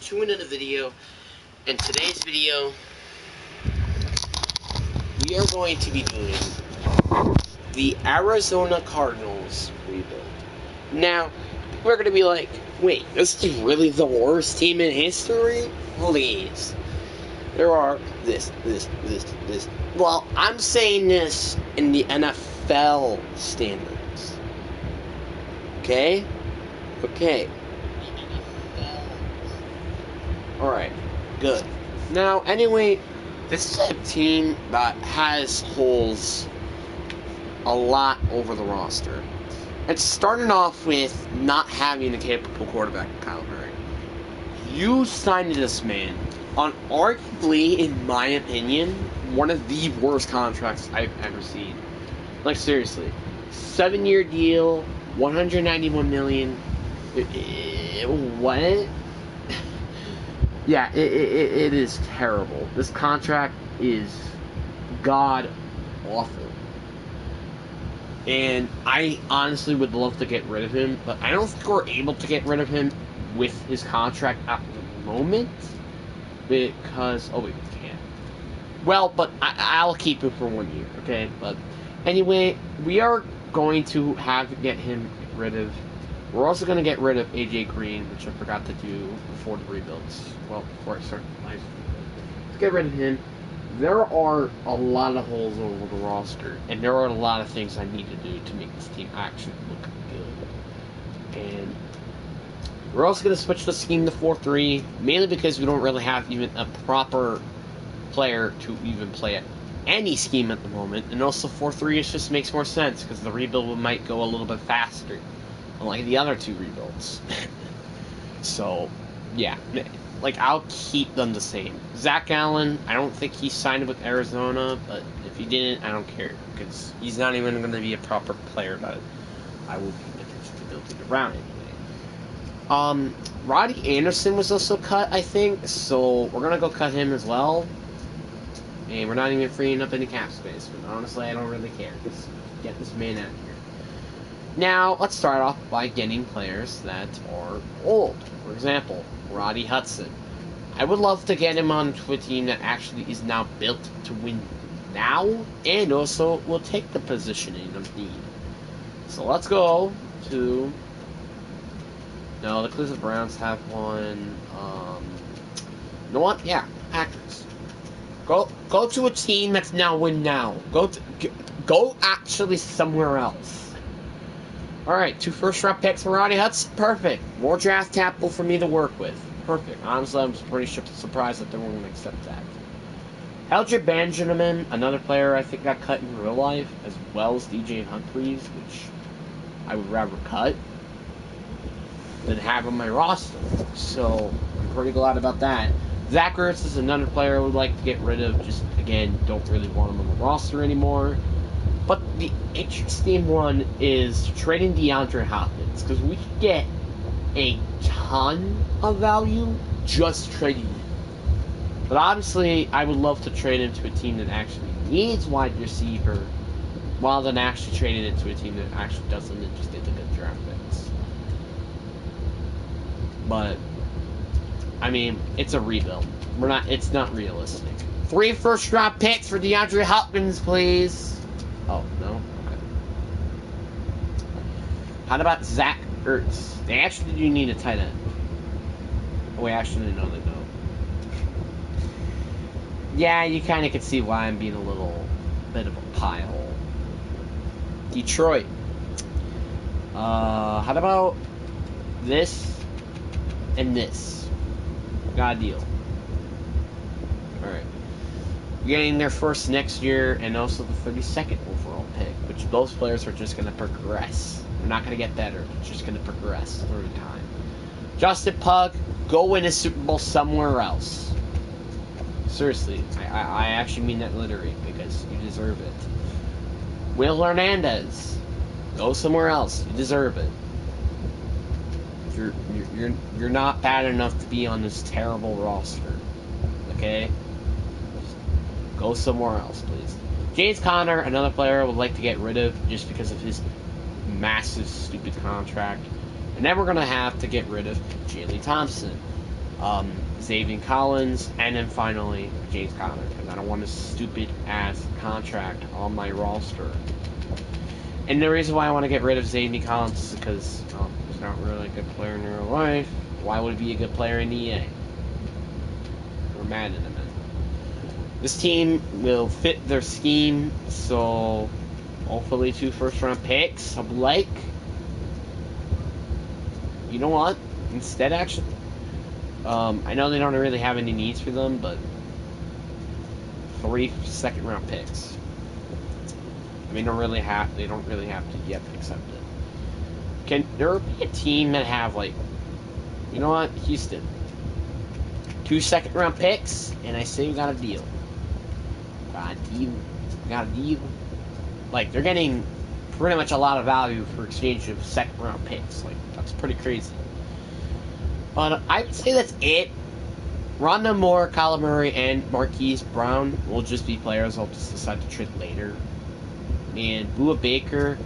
to another video. In today's video, we are going to be doing the Arizona Cardinals rebuild. Now, we're going to be like, wait, this is really the worst team in history? Please. There are this. Well, I'm saying this in the NFL standards. Okay? Okay. Alright, good. Now, anyway, this is a team that has holes a lot over the roster. It's starting off with not having a capable quarterback, Kyle Murray. You signed this man on arguably, in my opinion, one of the worst contracts I've ever seen. Like, seriously. 7-year deal, $191 million. What? Yeah, it is terrible. This contract is god awful. And I honestly would love to get rid of him, but I don't think we're able to get rid of him with his contract at the moment. Because, oh wait, we can't. Well, but I'll keep him for 1 year, okay? But anyway, we are going to have to get him rid of. We're also going to get rid of AJ Green, which I forgot to do before the rebuilds. Well, before I started the live. Let's get rid of him. There are a lot of holes over the roster, and there are a lot of things I need to do to make this team actually look good. And we're also going to switch the scheme to 4-3, mainly because we don't really have even a proper player to even play at any scheme at the moment. And also 4-3 just makes more sense, because the rebuild might go a little bit faster, unlike the other two rebuilds. So, yeah. Like, I'll keep them the same. Zach Allen, I don't think he signed with Arizona, but if he didn't, I don't care, because he's not even going to be a proper player that I will be potentially building around anyway. Roddy Anderson was also cut, I think, so we're going to go cut him as well. And we're not even freeing up any cap space, but honestly, I don't really care. Just get this man out of here. Now, let's start off by getting players that are old. For example, Roddy Hudson. I would love to get him onto a team that actually is now built to win now, and also will take the positioning of need. So let's go to... No, the Cleveland Browns have one. You know what? Yeah, Packers. Go to a team that's now win now. Go actually somewhere else. Alright, 2 first-round picks for Roddy Hudson. Perfect. More draft capital for me to work with. Perfect. Honestly, I'm pretty surprised that they won't accept that. Eldred Benjamin, another player I think got cut in real life, as well as DJ Humphries, which I would rather cut than have on my roster. So, I'm pretty glad about that. Zach Ertz is another player I would like to get rid of. Just, again, don't really want him on the roster anymore. But the interesting one is trading DeAndre Hopkins, because we could get a ton of value just trading him. But obviously, I would love to trade him to a team that actually needs wide receiver, while then actually trading it to a team that actually doesn't and just get the good draft picks. But I mean, it's a rebuild. It's not realistic. 3 first-round picks for DeAndre Hopkins, please. Oh, no? Okay. How about Zach Ertz? They actually do need a tight end. Oh, wait, actually, no, they don't. Yeah, you kind of can see why I'm being a little bit of a pie hole. Detroit. How about this and this? Got a deal. Alright. Getting their first next year, and also the 32nd overall pick, which those players are just going to progress. They're not going to get better. They're just going to progress through time. Justin Pug, go win a Super Bowl somewhere else. Seriously, I actually mean that literally, because you deserve it. Will Hernandez, go somewhere else. You deserve it. You're not bad enough to be on this terrible roster. Okay? Go somewhere else, please. James Conner, another player I would like to get rid of just because of his massive, stupid contract. And then we're going to have to get rid of Jalen Thompson. Xavier Collins, and then finally James Conner, because I don't want a stupid ass contract on my roster. And the reason why I want to get rid of Xavier Collins is because he's not really a good player in real life. Why would he be a good player in EA? We're mad at him. This team will fit their scheme, so hopefully 2 first-round picks. I'm like, you know what? Instead, actually, I know they don't really have any needs for them, but 3 second-round picks. I mean, they don't really have to yet accept it. Can there be a team that have, like, you know what, Houston, 2 second-round picks, and I say we got a deal. Got a deal. Like, they're getting pretty much a lot of value for exchange of second-round picks. Like, that's pretty crazy. But I would say that's it. Rondale Moore, Kyler Murray, and Marquise Brown will just be players I'll just decide to trade later. And Bua Baker,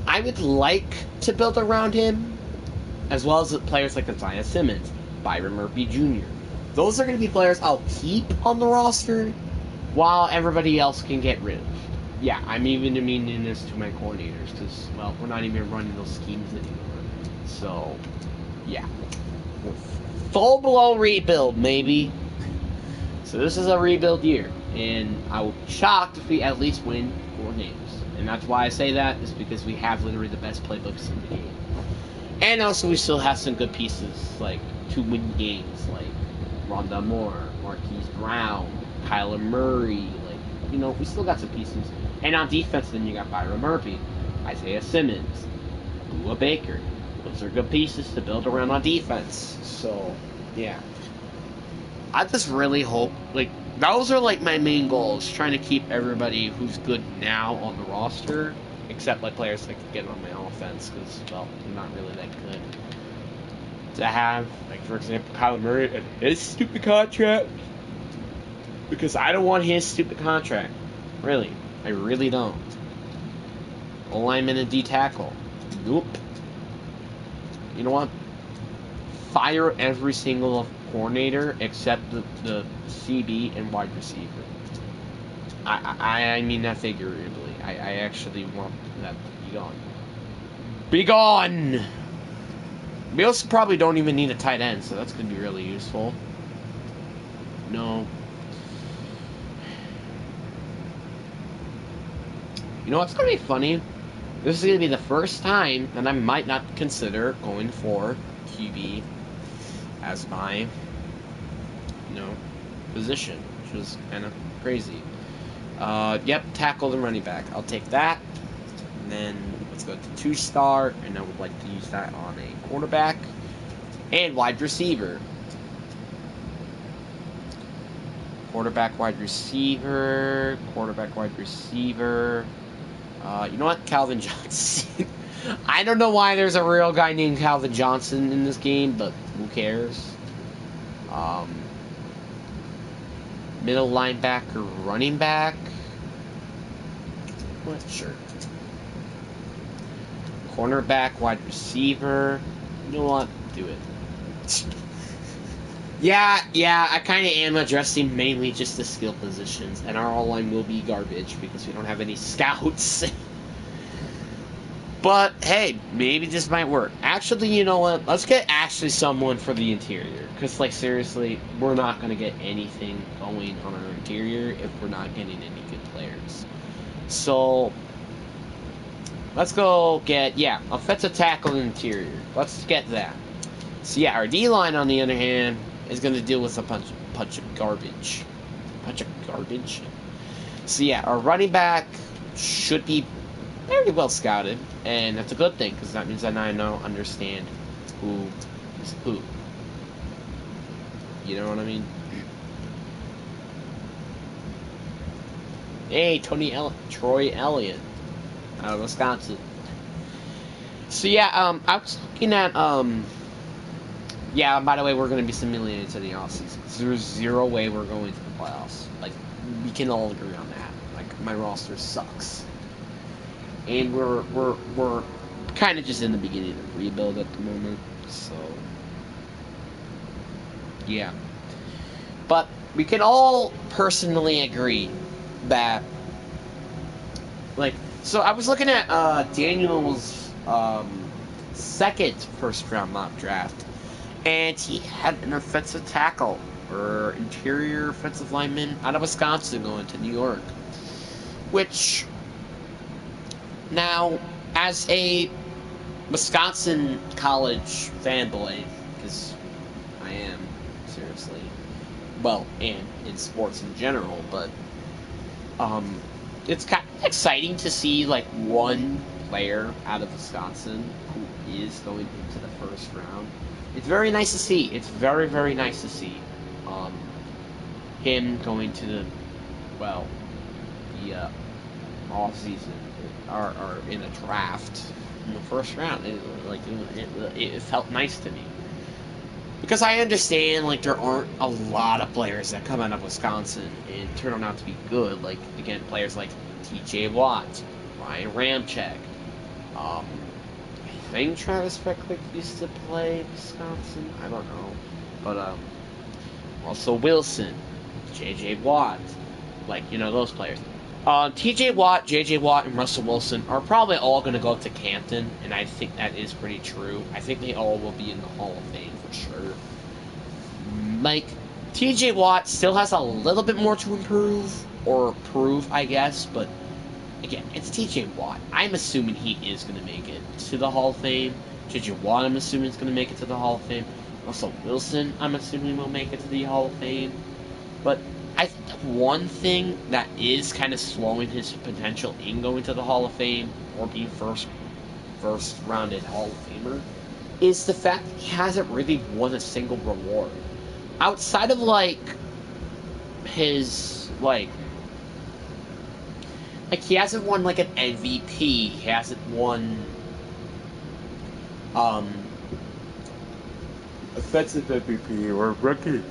I would like to build around him, as well as players like Isaiah Simmons, Byron Murphy Jr. Those are going to be players I'll keep on the roster, while everybody else can get rid of. Yeah, I'm even meaning this to my coordinators, because, well, we're not even running those schemes anymore. So, yeah. Full-blown rebuild, maybe. So this is a rebuild year, and I will be shocked if we at least win 4 games. And that's why I say that, is because we have literally the best playbooks in the game. And also we still have some good pieces, like, to win games, like Rondale Moore, Marquise Brown, Kyler Murray, like, you know, we still got some pieces. And on defense, then you got Byron Murphy, Isaiah Simmons, Bua Baker. Those are good pieces to build around on defense. So, yeah. I just really hope, like, those are, like, my main goals, trying to keep everybody who's good now on the roster, except, like, players that can get on my offense, because, well, they're not really that good. To have, like, for example, Kyler Murray and his stupid contract. Because I don't want his stupid contract. Really. I really don't. O-lineman and D-tackle. Nope. You know what? Fire every single coordinator except the CB and wide receiver. I mean that figuratively. I actually want that to be gone. Be gone! We also probably don't even need a tight end, so that's going to be really useful. No. You know what's going to be funny? This is going to be the first time that I might not consider going for QB as my, position, which was kind of crazy. Yep, tackle and running back. I'll take that. And then let's go to 2-star, and I would like to use that on a quarterback and wide receiver. Quarterback, wide receiver. You know what? Calvin Johnson. I don't know why there's a real guy named Calvin Johnson in this game, but who cares? Middle linebacker, running back. What? Sure. Cornerback, wide receiver. You know what? Do it. Yeah, I kind of am addressing mainly just the skill positions, and our O-line will be garbage because we don't have any scouts. But, hey, maybe this might work. Actually, you know what? Let's get actually someone for the interior. Because, like, seriously, we're not going to get anything going on our interior if we're not getting any good players. So, let's go get, offensive tackle and interior. Let's get that. So, yeah, our D-line, on the other hand, is going to deal with a bunch of garbage. So, yeah, our running back should be very well scouted, and that's a good thing, because that means that I now understand who is who. You know what I mean? Hey, Troy Elliott out of Wisconsin. So yeah, I was looking at by the way, we're going to be simulated to the offseason. There's zero way we're going to the playoffs. Like, we can all agree on that. Like, my roster sucks. And we're kind of just in the beginning of rebuild at the moment, so Yeah. But we can all personally agree that, like, so I was looking at Daniel's second first round mock draft, and he had an offensive tackle or interior offensive lineman out of Wisconsin going to New York. Which, now, as a Wisconsin college fanboy, because I am, seriously, well, and in sports in general, but it's kind of exciting to see like one player out of Wisconsin who is going into the first round. It's very nice to see. It's very, very nice to see him going to the, well, the off season or in a draft in the first round. It felt nice to me. Because I understand, like, there aren't a lot of players that come out of Wisconsin and turn out to be good. Like, again, players like T.J. Watt, Ryan Ramczyk. I think Travis Feklich used to play Wisconsin. I don't know. But, also Wilson, J.J. Watt. Like, you know, those players. T.J. Watt, J.J. Watt, and Russell Wilson are probably all going to go to Canton, and I think that is pretty true. I think they all will be in the Hall of Fame for sure. Like, T.J. Watt still has a little bit more to improve, or prove, I guess, but again, it's T.J. Watt. I'm assuming he is going to make it to the Hall of Fame. J.J. Watt, I'm assuming, is going to make it to the Hall of Fame. Russell Wilson, I'm assuming, will make it to the Hall of Fame. But I think one thing that is kind of slowing his potential in going to the Hall of Fame or being first rounded Hall of Famer is the fact that he hasn't really won a single reward. Outside of like his like he hasn't won like an MVP, he hasn't won offensive MVP or rookie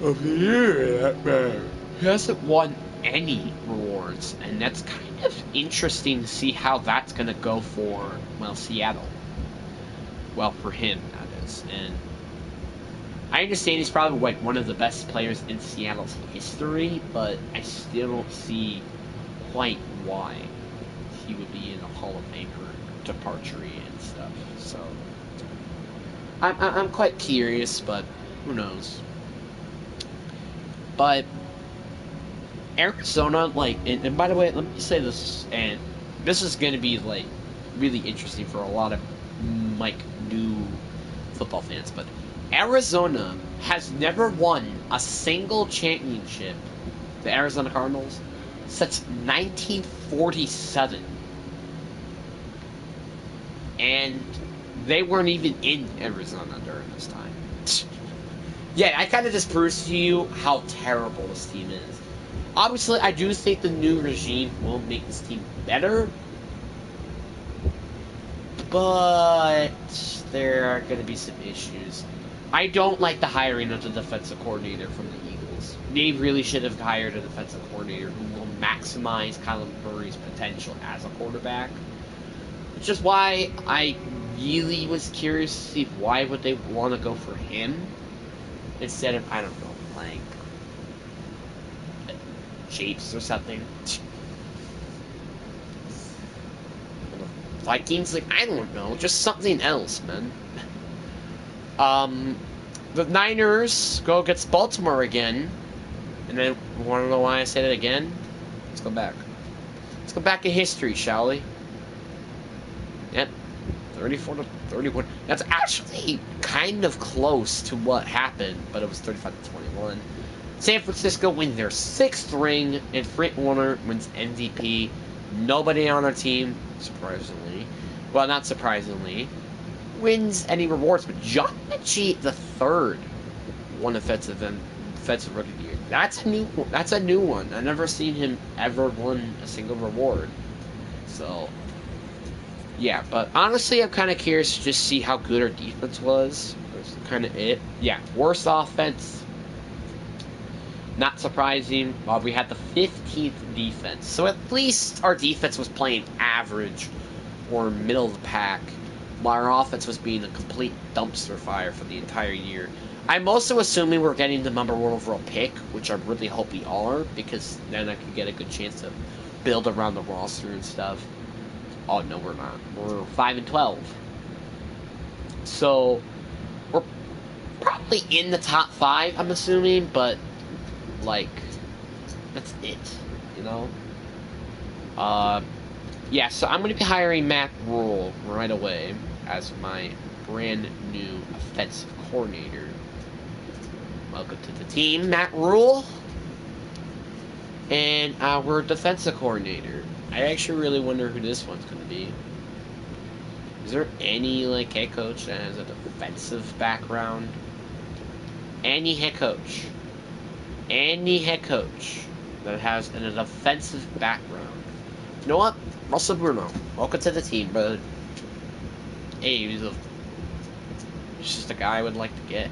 of the year, that matter. He hasn't won any rewards, and that's kind of interesting to see how that's going to go for, well, Seattle. Well, for him, that is. And I understand he's probably like one of the best players in Seattle's history, but I still don't see quite why he would be in a Hall of Fame for departure and stuff. So I'm quite curious, but who knows? But Arizona, like, and by the way, let me say this, and this is going to be like really interesting for a lot of like new football fans, but Arizona has never won a single championship, the Arizona Cardinals, since 1947. And they weren't even in Arizona during this time. Yeah, I kind of just proves to you how terrible this team is. Obviously, I do think the new regime will make this team better, but there are going to be some issues. I don't like the hiring of the defensive coordinator from the Eagles. They really should have hired a defensive coordinator who will maximize Kyler Murray's potential as a quarterback. Which is why I really was curious to see why would they want to go for him instead of, I don't know, like Chiefs or something. Vikings, like, I don't know, just something else, man. The Niners go against Baltimore again, and then want to know why I said it again? Let's go back. Let's go back in history, shall we? Yep, 34-31. That's actually kind of close to what happened, but it was 35-21. San Francisco wins their 6th ring, and Frank Warner wins MVP. Nobody on our team, surprisingly, well, not surprisingly, wins any rewards, but John Mechie the third won offensive rookie of the year. That's a new one. I've never seen him ever win a single reward. So yeah, but honestly, I'm kind of curious to just see how good our defense was. That's kind of it. Yeah, worst offense. Not surprising. Well, we had the 15th defense, so at least our defense was playing average or middle of the pack, while our offense was being a complete dumpster fire for the entire year. I'm also assuming we're getting the number 1 overall pick, which I really hope we are, because then I could get a good chance to build around the roster and stuff. Oh no, we're not. We're 5-12. So we're probably in the top 5, I'm assuming, but like that's it, you know. Yeah. So I'm going to be hiring Matt Rule right away as my brand new offensive coordinator. Welcome to the team, Matt Rule. And our defensive coordinator. I actually really wonder who this one's going to be. Is there any like head coach that has a defensive background? Any head coach that has an offensive background. You know what? Russell Bruno, welcome to the team, brother. Hey, he's just a guy I would like to get.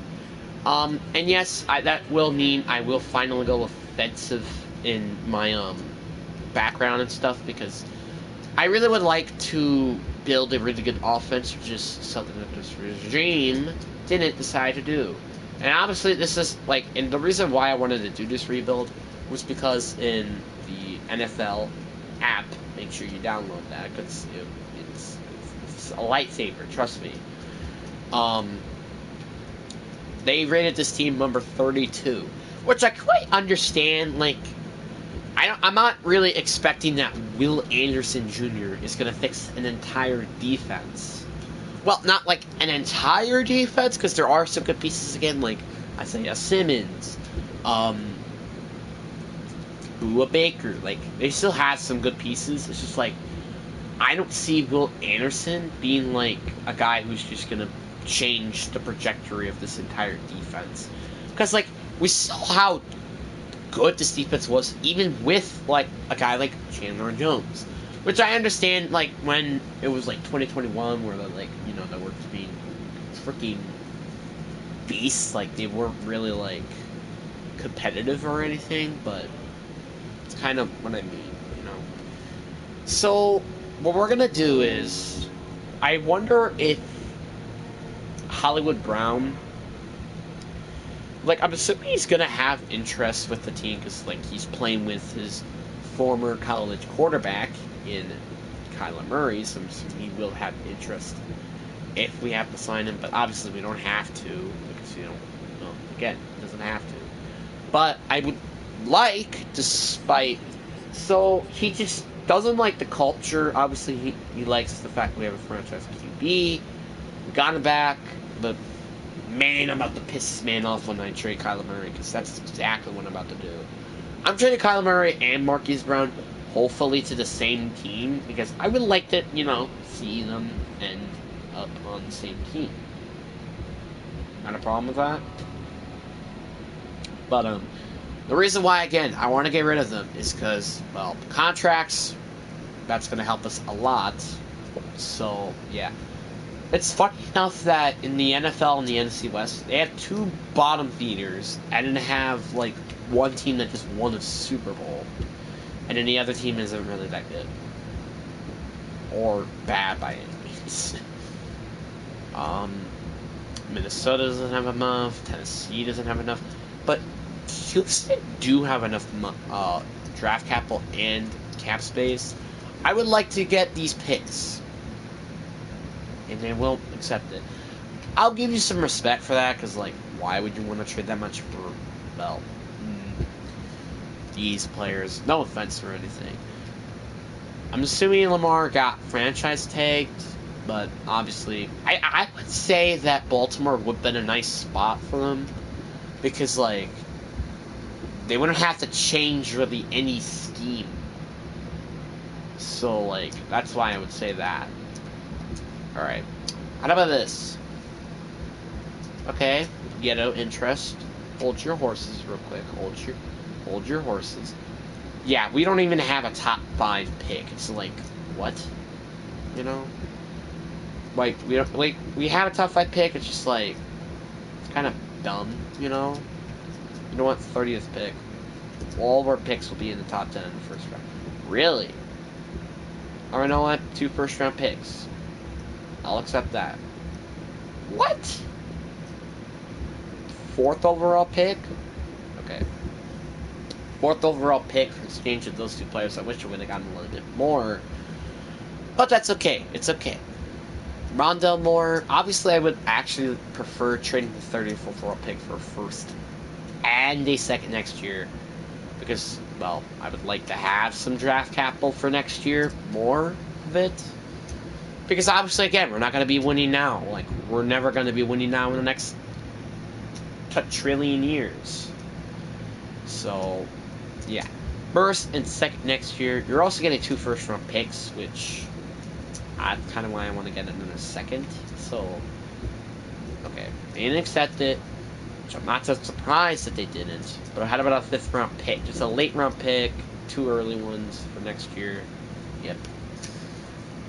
And yes, that will mean I will finally go offensive in my background and stuff, because I really would like to build a really good offense, which is something that this regime didn't decide to do. And obviously this is like, and the reason why I wanted to do this rebuild was because in the NFL app, make sure you download that, because it's a lightsaber, trust me. They rated this team number 32, which I quite understand. Like, I'm not really expecting that Will Anderson Jr. is going to fix an entire defense. Well, not like an entire defense, because there are some good pieces again, like Isaiah Simmons, Bua Baker. Like, they still have some good pieces. It's just like, I don't see Will Anderson being like a guy who's just going to change the trajectory of this entire defense. Because, like, we saw how good this defense was, even with, like, a guy like Chandler Jones. Which I understand, like, when it was, like, 2021, where, like, you know, they were being freaking beasts. Like, they weren't really, like, competitive or anything, but it's kind of what I mean, you know. So, what we're gonna do is, I wonder if Hollywood Brown, like, I'm assuming he's gonna have interest with the team, because, like, he's playing with his former college quarterback in Kyler Murray, so I'm assuming he will have interest if we have to sign him, but obviously we don't have to, because, you know, again, doesn't have to. But I would like, despite, so he just doesn't like the culture. Obviously he likes the fact that we have a franchise QB. We got him back, but man, I'm about to piss this man off when I trade Kyler Murray, because that's exactly what I'm about to do. I'm trading Kyler Murray and Marquise Brown, hopefully to the same team, because I would like to, you know, see them end up on the same team. Not a problem with that. But the reason why, again, I want to get rid of them is because, well, contracts, that's going to help us a lot. So, yeah. It's funny enough that in the NFL and the NFC West, they have 2 bottom feeders, and then have, like, one team that just won a Super Bowl, and then the other team isn't really that good. Or bad by any means. Minnesota doesn't have enough, Tennessee doesn't have enough, but Houston do have enough draft capital and cap space. I would like to get these picks, and they won't accept it. I'll give you some respect for that, because, like, why would you want to trade that much for, well, these players? No offense or anything. I'm assuming Lamar got franchise tagged, but obviously, I would say that Baltimore would have been a nice spot for them, because, like, they wouldn't have to change really any scheme. So, like, that's why I would say that. Alright. How about this? Okay, get out interest. Hold your horses real quick. Hold your horses. Yeah, we don't even have a top 5 pick. It's like, what? You know? Like, we don't, like, we have a top 5 pick, it's just like, it's kind of dumb, you know? You know what? 30th pick. All of our picks will be in the top 10 in the first round. Really? Or you know what? 2 first-round picks. I'll accept that. What? 4th overall pick. Okay. 4th overall pick for exchange of those two players. I wish I would have gotten a little bit more. But that's okay. It's okay. Rondell Moore. Obviously, I would actually prefer trading the 34th overall pick for a first and a second next year. Because, well, I would like to have some draft capital for next year. More of it. Because obviously, again, we're not going to be winning now. Like, we're never going to be winning now in the next trillion years. So, yeah. First and second next year. You're also getting 2 first-round picks, which that's kind of why I want to get it in a second. So, okay. They didn't accept it, which I'm not so surprised that they didn't. But how about a 5th-round pick? Just a late-round pick, 2 early ones for next year. Yep.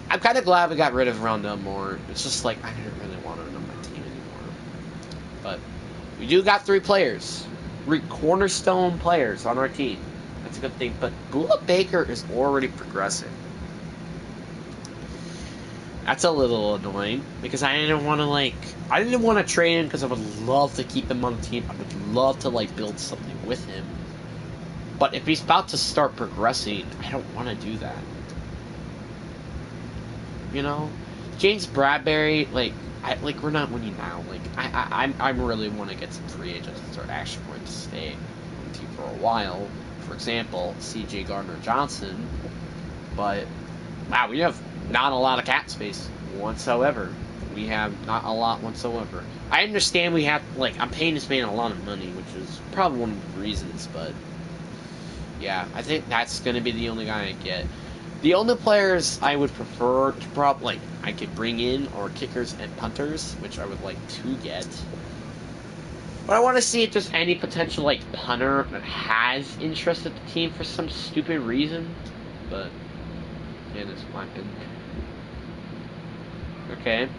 I'm kind of glad we got rid of Rondell Moore. It's just like, I didn't really want him on my team anymore. But we do got 3 players. 3 cornerstone players on our team. That's a good thing. But Bula Baker is already progressing. That's a little annoying. Because I didn't want to trade him because I would love to keep him on the team. I would love to, build something with him. But if he's about to start progressing, I don't want to do that. You know, James Bradbury, we're not winning now. I really want to get some free agents that are actually going to stay on the team for a while. For example, C.J. Gardner-Johnson. But wow, we have not a lot of cap space whatsoever. We have not a lot whatsoever. I understand we have I'm paying this man a lot of money, which is probably one of the reasons. But yeah, I think that's going to be the only guy I get. The only players I would prefer to I could bring in are kickers and punters, which I would like to get. But I want to see if there's any potential punter that has interest at the team for some stupid reason. But yeah, that's my opinion. Okay,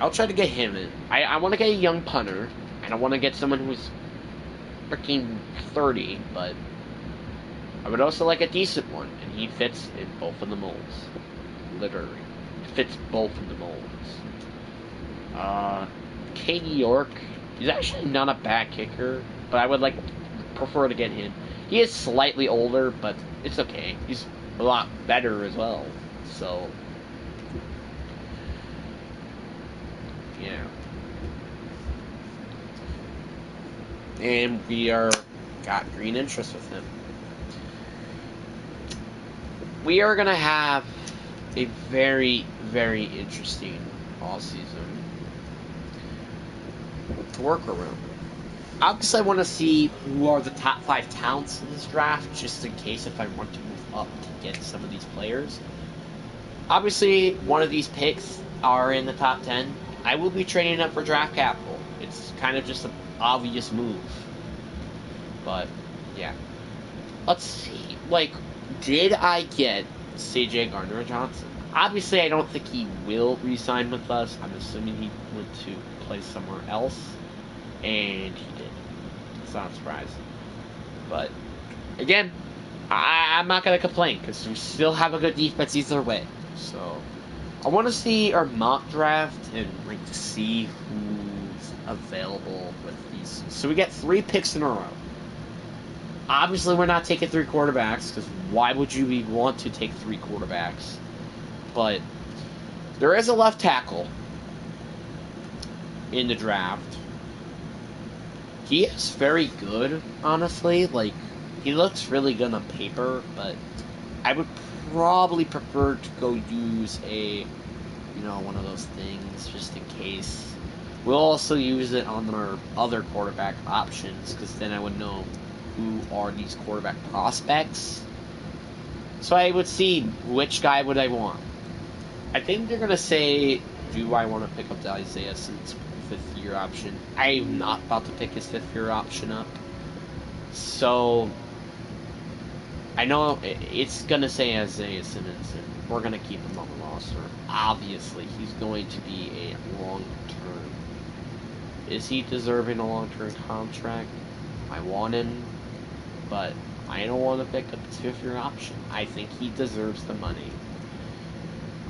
I'll try to get him in. I want to get a young punter, and I want to get someone who's freaking 30, but I would also like a decent one, and he fits in both of the molds. Literally. Fits both of the molds. Katie York, he's actually not a bad kicker, but I would prefer to get him. He is slightly older, but it's okay. He's a lot better as well. So, yeah. And we got green interest with him. We are going to have a very, very interesting offseason to work around. Obviously, I want to see who are the top 5 talents in this draft, just in case if I want to move up to get some of these players. Obviously, one of these picks are in the top 10. I will be trading up for draft capital. It's kind of just an obvious move. But, yeah. Let's see. Did I get C.J. Gardner-Johnson? Obviously, I don't think he will re-sign with us. I'm assuming he went to play somewhere else. And he did. It's not surprising. But, again, I'm not going to complain, because we still have a good defense either way. So, I want to see our mock draft and to see who's available with these. So we get 3 picks in a row. Obviously, we're not taking 3 quarterbacks, because why would you want to take 3 quarterbacks? But there is a left tackle in the draft. He is very good, honestly. He looks really good on paper, but I would probably prefer to go use one of those things, just in case. We'll also use it on our other quarterback options, because then I would know who are these quarterback prospects. So I would see which guy would I want. I think they're going to say, do I want to pick up the Isaiah Simmons 5th-year option? I'm not about to pick his 5th-year option up. So I know it's going to say Isaiah Simmons, and we're going to keep him on the roster. Obviously, he's going to be a long-term. Is he deserving a long-term contract? I want him. But I don't want to pick up his 5th-year option. I think he deserves the money.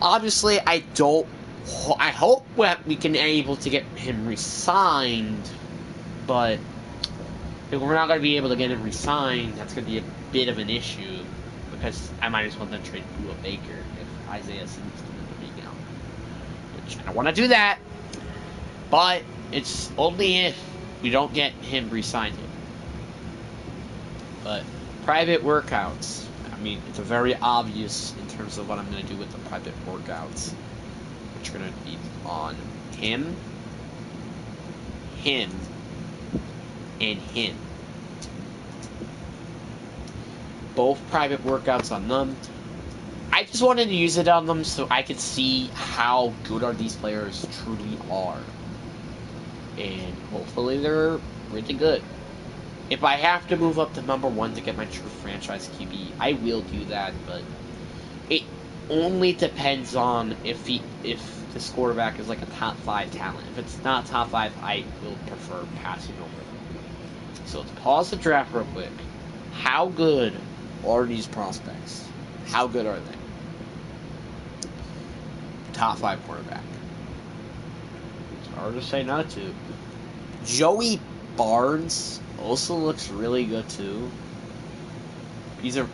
Obviously, I hope that we can be able to get him re-signed But if we're not going to be able to get him re-signed, that's going to be a bit of an issue, because I might as well then trade Bua Baker if Isaiah Simmons is going to be out. Which I don't want to do that, but it's only if we don't get him re-signed yet. But private workouts, I mean, it's a very obvious in terms of what I'm going to do with the private workouts, which are going to be on him, and him. Both private workouts on them. I just wanted to use it on them so I could see how good are these players truly are. And hopefully they're really good. If I have to move up to number 1 to get my true franchise QB, I will do that, but it only depends on if this quarterback is like a top 5 talent. If it's not top 5, I will prefer passing over them. So let's pause the draft real quick. How good are these prospects? How good are they? Top 5 quarterback. It's hard to say not to. Joey Barnes also looks really good too. He's a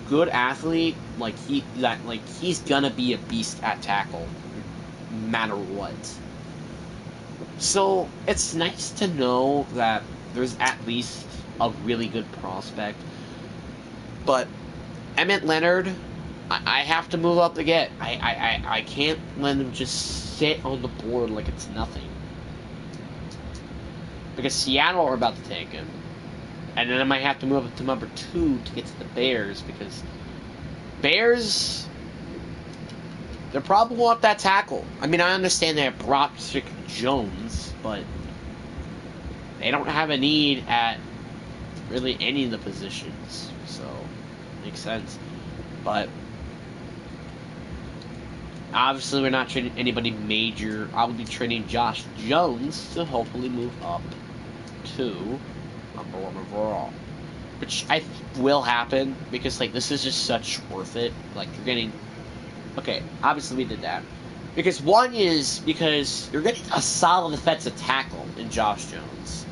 good athlete. He's gonna be a beast at tackle, no matter what. So it's nice to know that there's at least a really good prospect. But Emmett Leonard, I have to move up to get. I can't let him just sit on the board like it's nothing. Because Seattle are about to take him. And then I might have to move up to number 2 to get to the Bears, because Bears, they're probably want that tackle. I mean, I understand they have Broderick Jones, but they don't have a need at really any of the positions. So, makes sense. But obviously, we're not trading anybody major. I'll be trading Josh Jones to hopefully move up to number 1 overall, which I think will happen, because this is just such worth it. You're getting, okay, obviously we did that because because you're getting a solid defensive tackle in Josh Jones.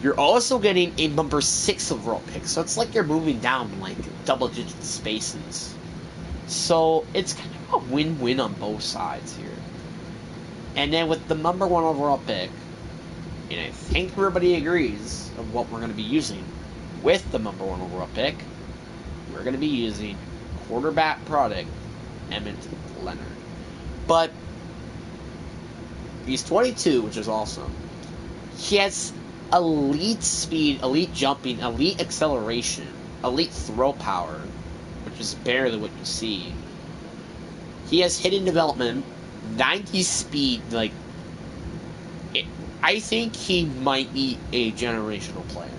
You're also getting a number 6 overall pick, so it's like you're moving down double-digit spaces. So it's kind of a win-win on both sides here. And then with the number 1 overall pick, and I think everybody agrees of what we're going to be using with the number 1 overall pick, we're going to be using quarterback product Emmett Leonard. But he's 22, which is awesome. He has elite speed, elite jumping, elite acceleration, elite throw power, which is barely what you see. He has hidden development, 90 speed, I think he might be a generational player.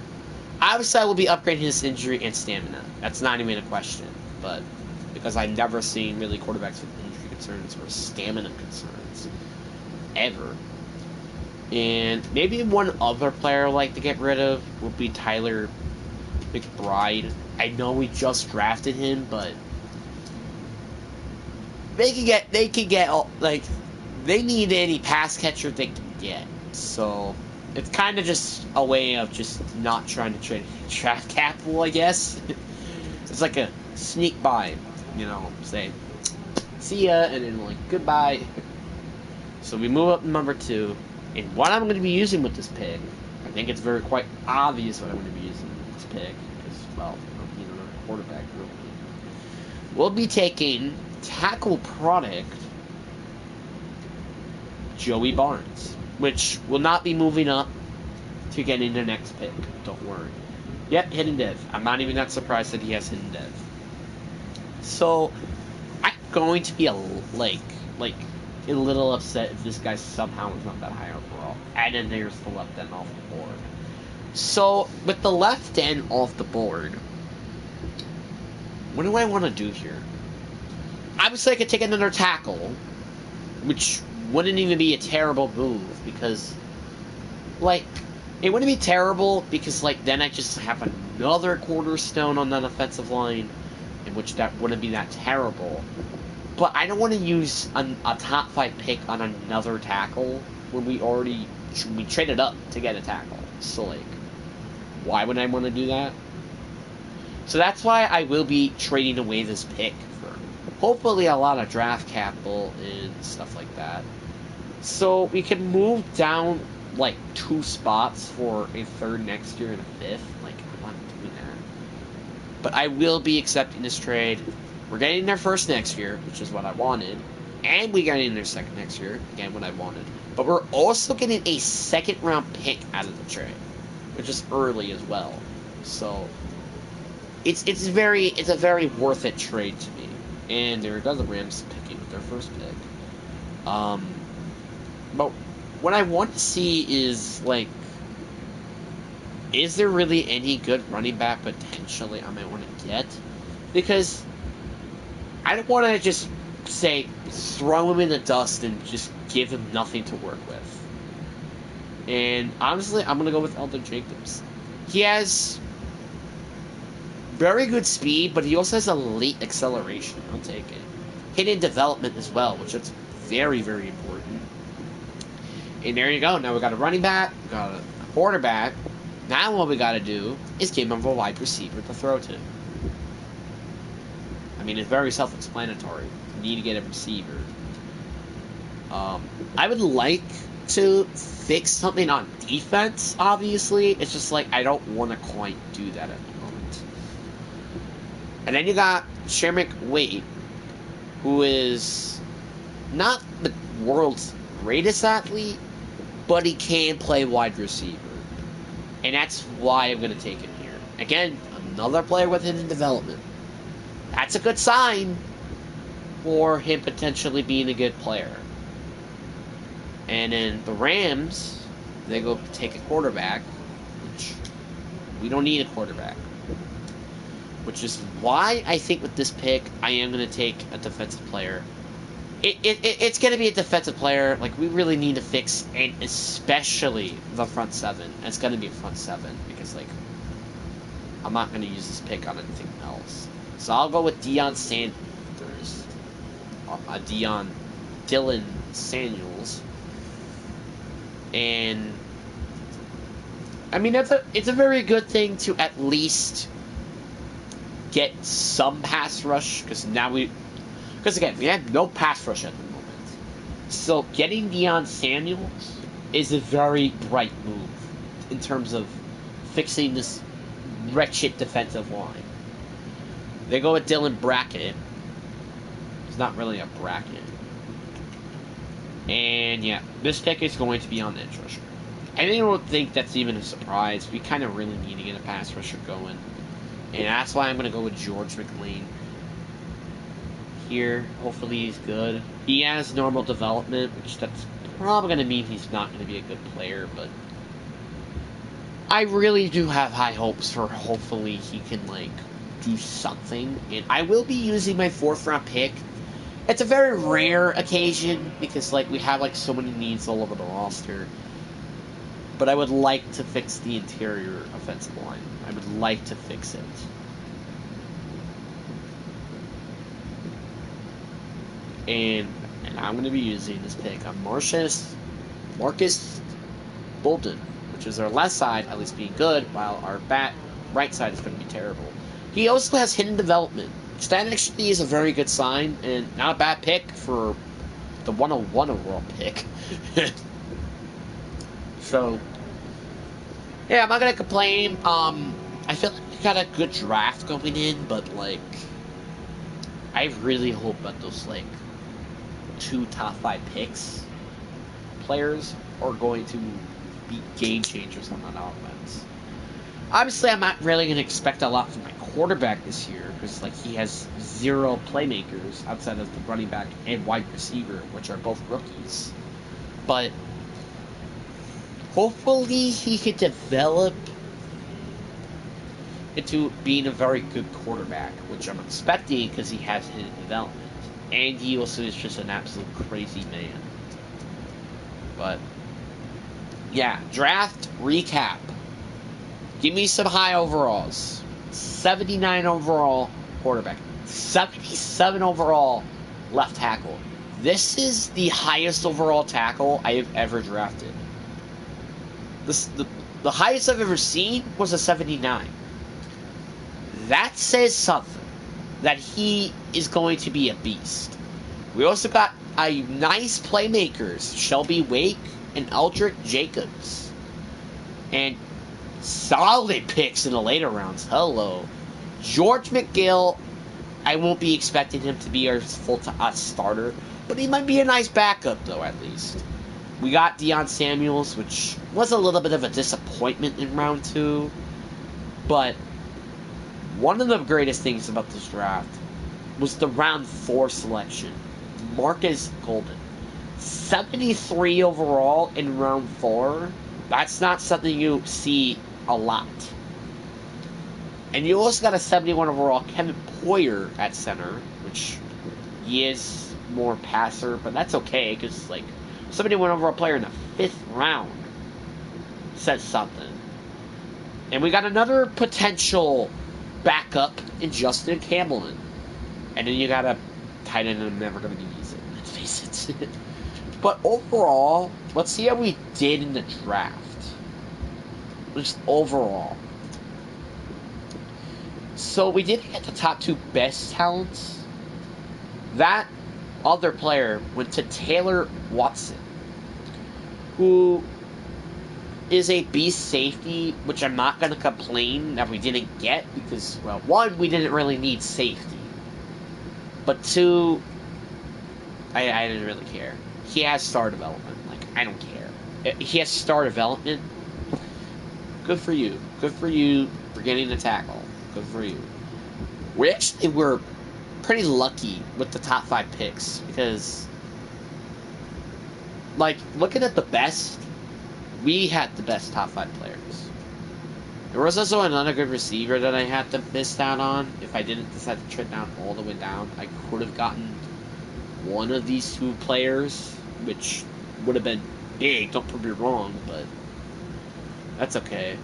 Obviously, I will be upgrading his injury and stamina. That's not even a question. But because I've never seen really quarterbacks with injury concerns or stamina concerns ever. And maybe one other player I'd like to get rid of would be Tyler McBride. I know we just drafted him, but they need any pass catcher they can get. So it's kind of just a way of just not trying to trade draft capital, I guess. It's like a sneak by, say, see ya, and then goodbye. So we move up to number 2, and what I'm going to be using with this pick, I think it's quite obvious what I'm going to be using with this pick, because, well, another quarterback rookie. We'll be taking tackle product Joey Barnes, which will not be moving up to get in the next pick. Don't worry. Yep, hidden dev. I'm not even that surprised that he has hidden dev. So I'm going to be a little upset if this guy somehow is not that high overall. And then there's the left end off the board. So with the left end off the board, what do I want to do here? Obviously, I could take another tackle, which wouldn't even be a terrible move, because, it wouldn't be terrible, because, then I just have another cornerstone on that offensive line, in which that wouldn't be that terrible. But I don't want to use a top 5 pick on another tackle when we traded up to get a tackle. So, like, why would I want to do that? So that's why I will be trading away this pick for hopefully a lot of draft capital and stuff like that. So we can move down like 2 spots for a 3rd next year and a 5th. Like, I'm not doing that. But I will be accepting this trade. We're getting their 1st next year, which is what I wanted. And we're getting their 2nd next year, again, what I wanted. But we're also getting a 2nd round pick out of the trade, which is early as well. So it's a very worth it trade to me. And there goes the Rams picking with their 1st pick. But what I want to see is, like, is there really any good running back potentially I might want to get? Because I don't want to just say throw him in the dust and just give him nothing to work with. And honestly, I'm going to go with Elder Jacobs. He has very good speed, but he also has elite acceleration. I'll take it. Hidden development as well, which is very, very important. And there you go. Now we got a running back, we got a quarterback. Now what we got to do is give him a wide receiver to throw to. I mean, it's very self-explanatory. You need to get a receiver. I would like to fix something on defense, obviously. It's just like I don't want to quite do that at the moment. And then you got Shermick Wade, who is not the world's greatest athlete, but he can play wide receiver. And that's why I'm going to take him here. Again, another player with hidden development. That's a good sign for him potentially being a good player. And then the Rams, they go take a quarterback, which we don't need a quarterback. Which is why I think with this pick, I am going to take a defensive player. It's going to be a defensive player. Like, we really need to fix, and especially the front 7. It's going to be a front 7 because, like, I'm not going to use this pick on anything else. So I'll go with Dylan Samuels. And I mean, it's a very good thing to at least get some pass rush, because again, we have no pass rush at the moment. So getting Dylan Samuels is a very bright move in terms of fixing this wretched defensive line. They go with Dylan Brackett. It's not really a bracket. And yeah, this pick is going to be on the edge rusher. I don't think that's even a surprise. We kind of really need to get a pass rusher going. And that's why I'm going to go with George McLean here. Hopefully he's good. He has normal development, which that's probably going to mean he's not going to be a good player, but I really do have high hopes for hopefully he can, like, do something. And I will be using my 4th round pick. It's a very rare occasion because, like, we have, like, so many needs all over the roster. But I would like to fix the interior offensive line. I would like to fix it. And I'm going to be using this pick on Marcus Bolden, which is our left side, at least being good, while our right side is going to be terrible. He also has hidden development. So that actually is a very good sign, and not a bad pick for the 101 overall pick. So, yeah, I'm not going to complain. I feel like we got a good draft going in, but, like, I really hope that those, like, 2 top 5 players are going to be game changers on that offense. Obviously, I'm not really going to expect a lot from my quarterback this year because, like, he has 0 playmakers outside of the running back and wide receiver, which are both rookies. But hopefully he could develop into being a very good quarterback, which I'm expecting because he has his development. And he also is just an absolute crazy man. But, yeah, draft recap. Give me some high overalls. 79 overall quarterback. 77 overall left tackle. This is the highest overall tackle I have ever drafted. The highest I've ever seen was a 79. That says something. That he is going to be a beast. We also got a nice playmakers, Shelby Wake and Eldrick Jacobs. And solid picks in the later rounds. Hello. George McGill, I won't be expecting him to be our full-time starter, but he might be a nice backup, though, at least. We got Deion Samuels, which was a little bit of a disappointment in round 2, but one of the greatest things about this draft was the round 4 selection. Marcus Golden. 73 overall in round 4. That's not something you see a lot. And you also got a 71 overall Kevin Poyer at center, which he is more passer, but that's okay, because, like, 71 overall player in the 5th round says something. And we got another potential backup in Justin Campbellman. And then you got a tight end I'm never going to be using, let's face it. But overall, let's see how we did in the draft. Just overall. So we did get the top 2 best talents. That other player went to Taylor Watson, who is a beast safety, which I'm not going to complain that we didn't get because, well, 1, we didn't really need safety. But 2, I didn't really care. He has star development. Like, I don't care. He has star development. Good for you. Good for you for getting the tackle. Good for you. We actually were pretty lucky with the top 5 picks because, like, looking at the best, we had the best top 5 players. There was also another good receiver that I had to miss out on. If I didn't decide to trade down all the way down, I could have gotten one of these 2 players, which would have been big, don't get me wrong, but that's okay.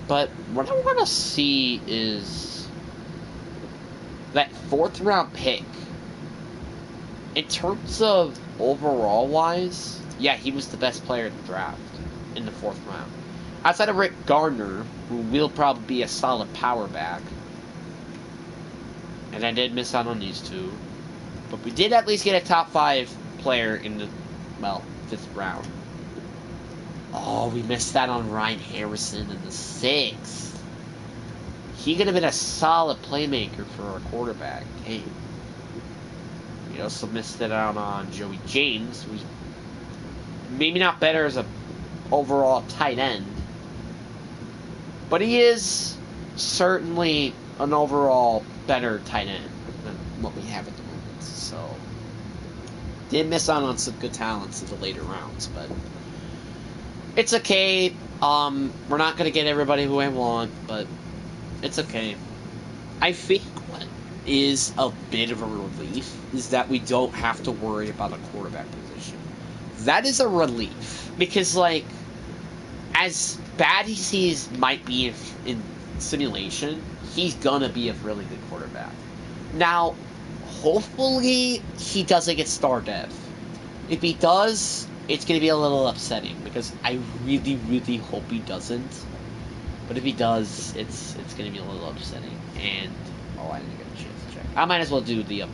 But what I want to see is that 4th round pick. In terms of overall wise, yeah, he was the best player in the draft in the 4th round. Outside of Rick Gardner, who will probably be a solid power back. And I did miss out on these 2. But we did at least get a top 5 player in the, well, 5th round. Oh, we missed out on Ryan Harrison in the 6th. He could have been a solid playmaker for our quarterback. Dang. We also missed it out on Joey James, who's maybe not better as a overall tight end, but he is certainly an overall better tight end than what we have at the moment. So, did miss out on some good talents in the later rounds, but it's okay. We're not going to get everybody who I want, but it's okay. I think what is a bit of a relief is that we don't have to worry about a quarterback position. That is a relief. Because, like, as bad as he might be in simulation, he's going to be a really good quarterback. Now, hopefully he doesn't get star depth. If he does, it's going to be a little upsetting because I really, really hope he doesn't. But if he does, it's going to be a little upsetting. And, oh, I didn't get a chance to check. I might as well do the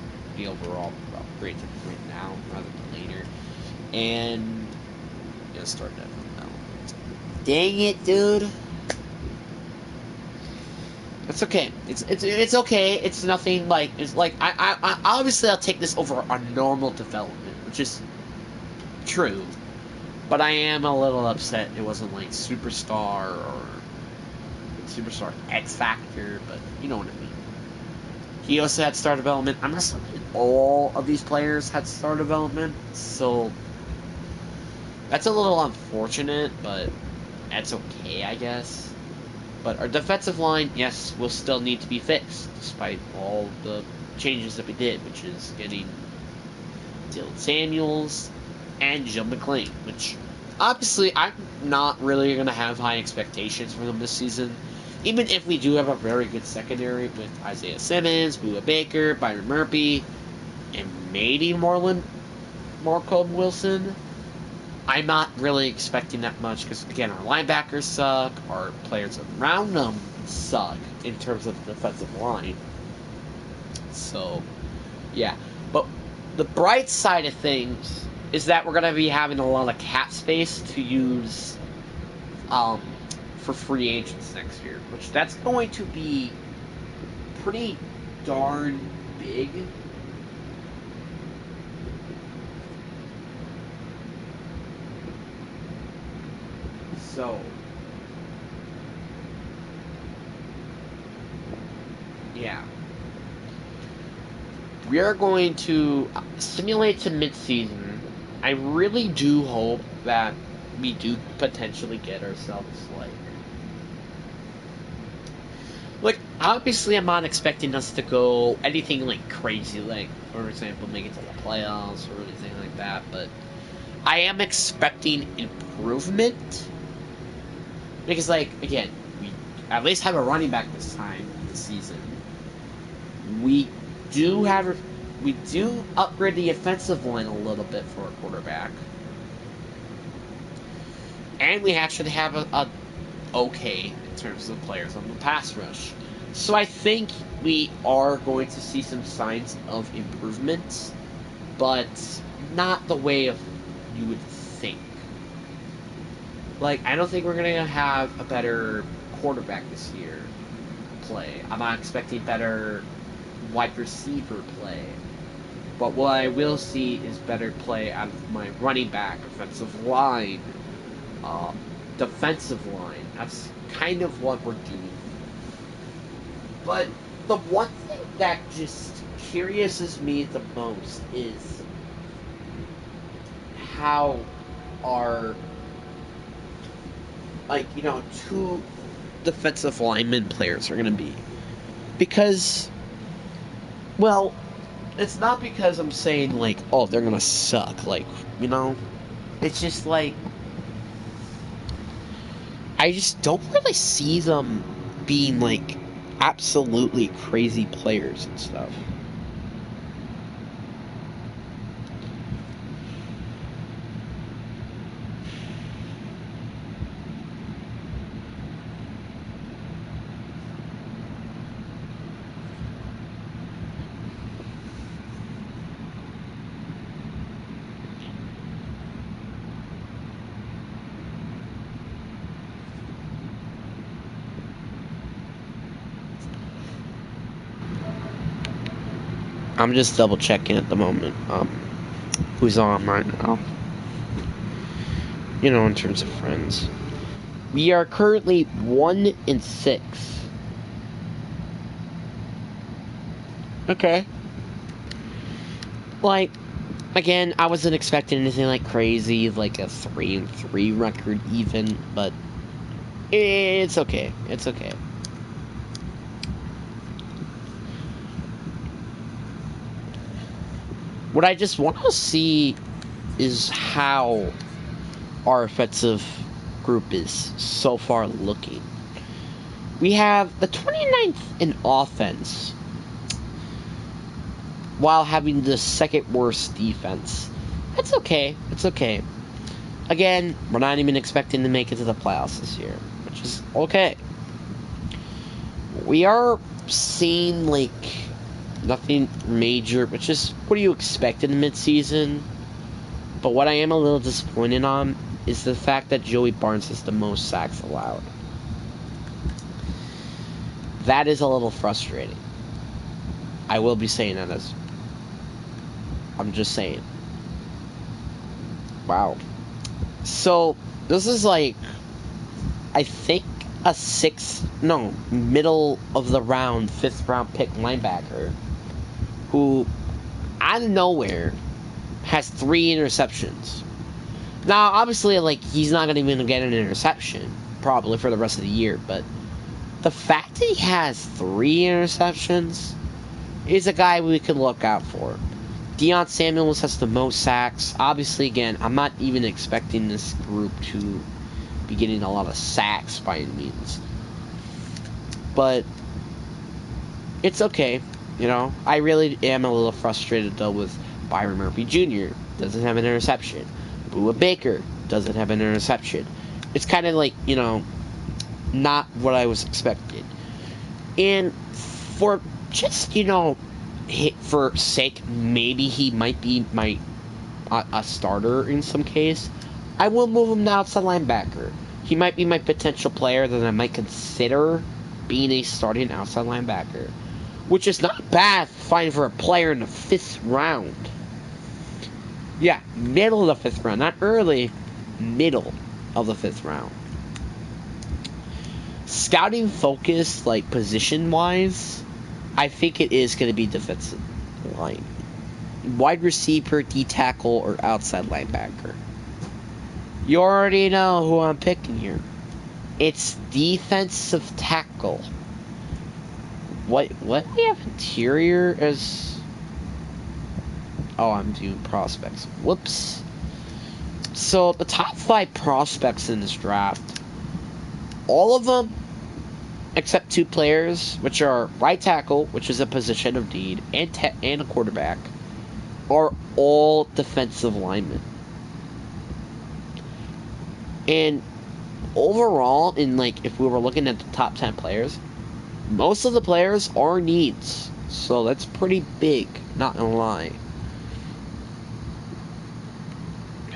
overall upgrade right now rather than later. And, yeah, start that now. Dang it, dude. It's okay. It's okay. It's nothing like, it's like, I obviously I'll take this over a normal development, which is true. But I am a little upset it wasn't like Superstar or Superstar X Factor, but you know what I mean. He also had star development. I'm not saying all of these players had star development, so that's a little unfortunate, but that's okay, I guess. But our defensive line, yes, will still need to be fixed, despite all the changes that we did, which is getting Dylan Samuels and Joe McClain, which obviously I'm not really going to have high expectations for them this season. Even if we do have a very good secondary with Isaiah Simmons, Bua Baker, Byron Murphy, and maybe Marcom Wilson. I'm not really expecting that much because, again, our linebackers suck, our players around them suck in terms of the defensive line. So, yeah. But the bright side of things is that we're going to be having a lot of cap space to use for free agents next year, which that's going to be pretty darn big. So, yeah. We are going to simulate to mid-season. I really do hope that we do potentially get ourselves, like, obviously I'm not expecting us to go anything, like, crazy, like, for example, make it to the playoffs or anything like that, but I am expecting improvement. Because, like, again, we at least have a running back this time this season. We do upgrade the offensive line a little bit for a quarterback. And we actually have a okay in terms of players on the pass rush. So I think we are going to see some signs of improvement, but not the way of you would think. Like, I don't think we're going to have a better quarterback this year play. I'm not expecting better wide receiver play. But what I will see is better play out of my running back, offensive line, defensive line. That's kind of what we're doing. But the one thing that just curiouses me the most is how our, like, you know, two defensive lineman players are going to be. Because, well, it's not because I'm saying, like, oh, they're going to suck. Like, you know, it's just like, I just don't really see them being, like, absolutely crazy players and stuff. I'm just double checking at the moment who's on right now. You know, in terms of friends. We are currently 1-6. Okay. Like, again, I wasn't expecting anything like crazy, like a 3-3 record even, but it's okay. It's okay. What I just want to see is how our offensive group is so far looking. We have the 29th in offense while having the second worst defense. That's okay. It's okay. Again, we're not even expecting to make it to the playoffs this year, which is okay. We are seeing, like, nothing major, but just what do you expect in mid-season? But what I am a little disappointed on is the fact that Joey Barnes has the most sacks allowed. That is a little frustrating. I will be saying that as... I'm just saying. Wow. So, this is like... I think a middle of the round, 5th round pick linebacker who, out of nowhere, has 3 interceptions. Now, obviously, like, he's not going to even get an interception, probably, for the rest of the year, but the fact that he has 3 interceptions is a guy we could look out for. Deion Samuels has the most sacks. Obviously, again, I'm not even expecting this group to be getting a lot of sacks by any means. But it's okay, you know. I really am a little frustrated, though, with Byron Murphy Jr. Doesn't have an interception. Bua Baker doesn't have an interception. It's kind of like, not what I was expecting. And for just, for sake, maybe he might be a starter in some case, I will move him to outside linebacker. He might be my potential player that I might consider being a starting outside linebacker, which is not bad finding for a player in the 5th round. Yeah, middle of the 5th round, not early, middle of the 5th round. Scouting focus, like position wise, I think it is going to be defensive line, wide receiver, D tackle, or outside linebacker. You already know who I'm picking here. It's defensive tackle. What do we have interior as? Oh, I'm doing prospects. Whoops. So the top 5 prospects in this draft, all of them except 2 players, which are right tackle, which is a position of need, and a quarterback, are all defensive linemen. And overall, if we were looking at the top 10 players, most of the players are needs. So that's pretty big, not gonna lie.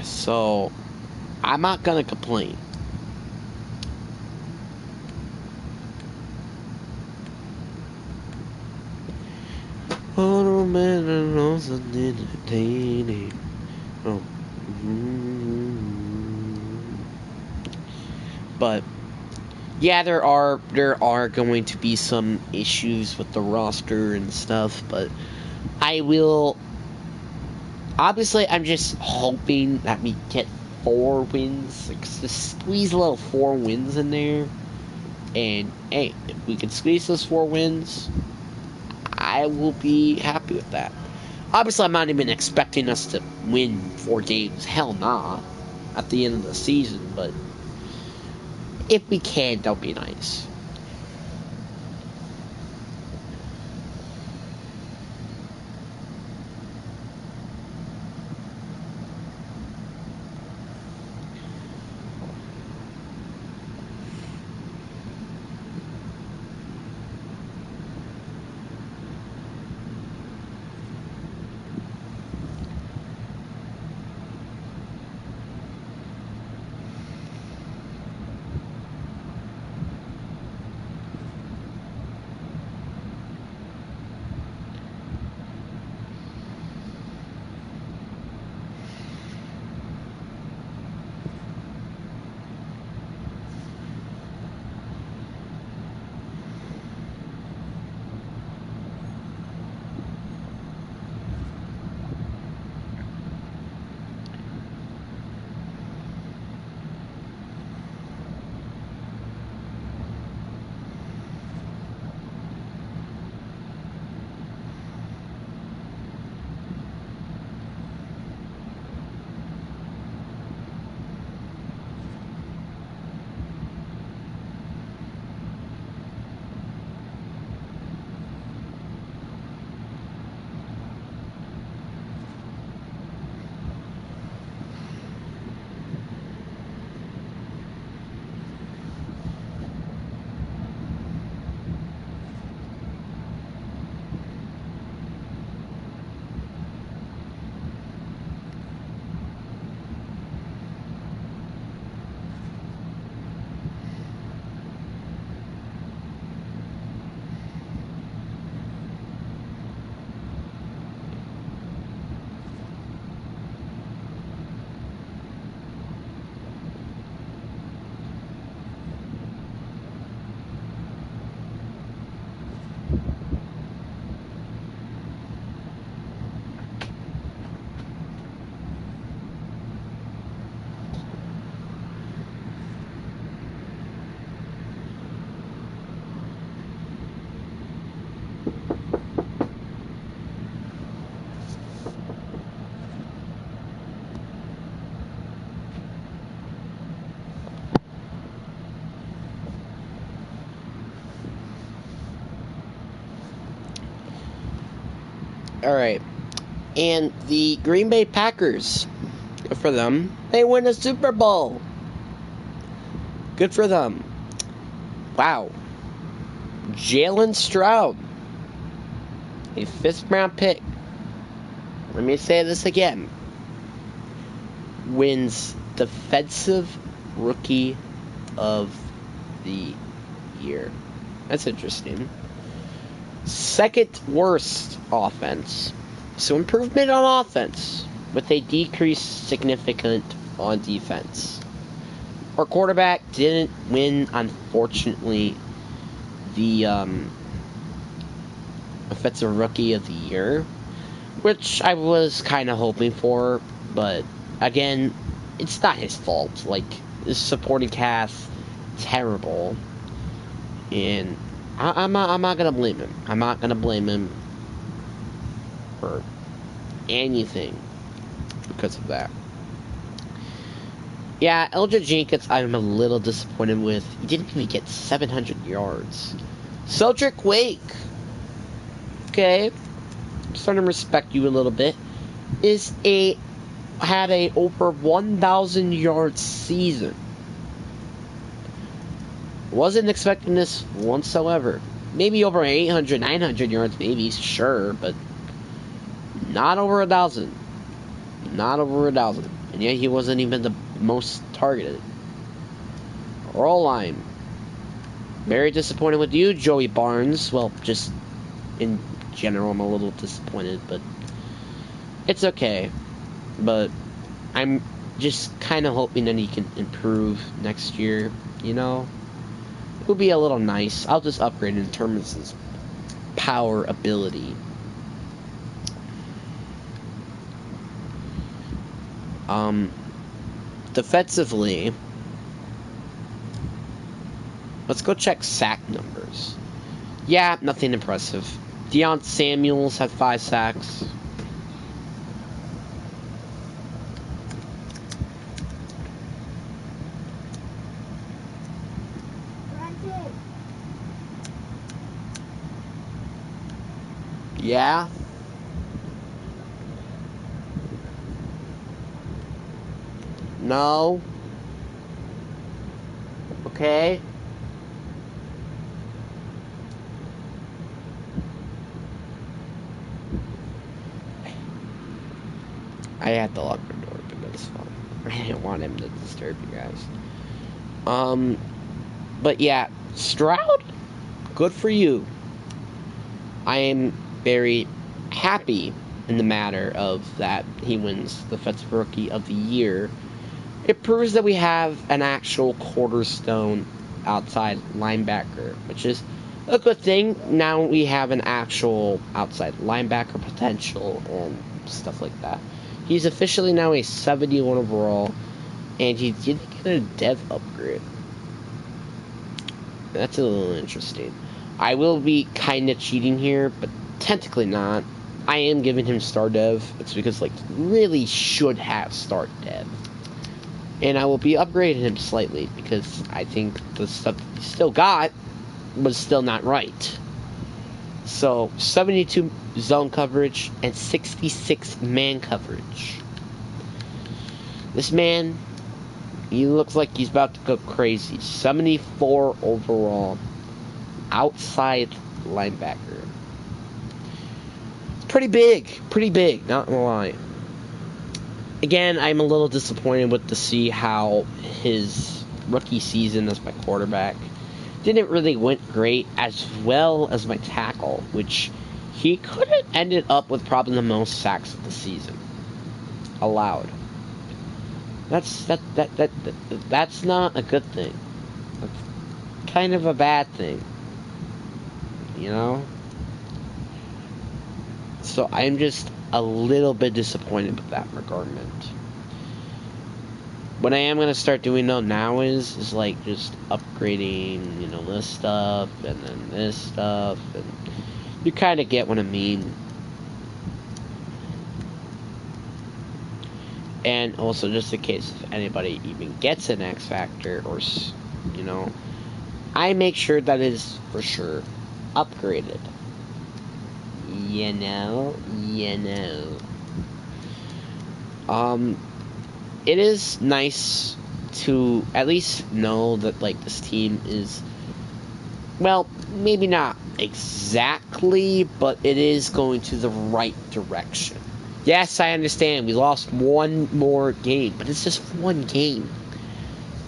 So I'm not gonna complain. Oh man, knows I did it. Oh. But yeah, there are going to be some issues with the roster and stuff, but I will. Obviously, I'm just hoping that we get 4 wins, just squeeze a little 4 wins in there. And hey, if we can squeeze those 4 wins, I will be happy with that. Obviously, I'm not even expecting us to win 4 games. Hell nah. At the end of the season, but if we can, that'll be nice. Alright. And the Green Bay Packers, for them. They win a Super Bowl. Good for them. Wow. Jalen Stroud, a 5th round pick. Let me say this again. Wins Defensive Rookie of the Year. That's interesting. 2nd worst offense. So improvement on offense, with a decrease significant on defense. Our quarterback didn't win, unfortunately, the Offensive Rookie of the Year, which I was kind of hoping for, but again, it's not his fault. Like, this supporting cast, terrible, and I'm not gonna blame him. I'm not gonna blame him for anything because of that. Yeah, Eldridge Jenkins, I'm a little disappointed with. He didn't even get 700 yards. Cedric Wake, okay, I'm starting to respect you a little bit, had a over 1,000 yard season. Wasn't expecting this whatsoever. Maybe over 800, 900 yards, maybe, sure, but not over 1,000. Not over 1,000. And yet he wasn't even the most targeted. Roll line. Very disappointed with you, Joey Barnes. Well, just in general, I'm a little disappointed, but it's okay. But I'm just kind of hoping that he can improve next year, you know? It would be a little nice. I'll just upgrade in terms of his power ability. Defensively, let's go check sack numbers. Yeah, nothing impressive. Deion Samuels had 5 sacks. Yeah. No. Okay. I had to lock the door, but that's fine. I didn't want him to disturb you guys. But yeah, Stroud, good for you. I am very happy in the matter of that he wins the Defensive Rookie of the Year. It proves that we have an actual cornerstone outside linebacker, which is a good thing. Now we have an actual outside linebacker potential and stuff like that. He's officially now a 71 overall, and he did get a dev upgrade. That's a little interesting. I will be kind of cheating here, but technically not. I am giving him star dev. It's because, like, he really should have star dev. And I will be upgrading him slightly because I think the stuff he still got was still not right. So, 72 zone coverage and 66 man coverage. This man, he looks like he's about to go crazy. 74 overall. Outside linebacker. It's pretty big, not gonna lie. Again, I'm a little disappointed to see how his rookie season as my quarterback didn't really went great, as well as my tackle, which he could have ended up with probably the most sacks of the season allowed. That's not a good thing. That's kind of a bad thing, you know? So I'm just a little bit disappointed with that regardment. What I am going to start doing though now is like just upgrading, you know, this stuff and then this stuff, and you kind of get what I mean. And also, just in case if anybody even gets an X Factor or, you know, I make sure that it is for sure upgraded. You know. it is nice to at least know that, like, this team is, well, maybe not exactly, but it is going to the right direction. Yes, I understand we lost one more game, but it's just one game.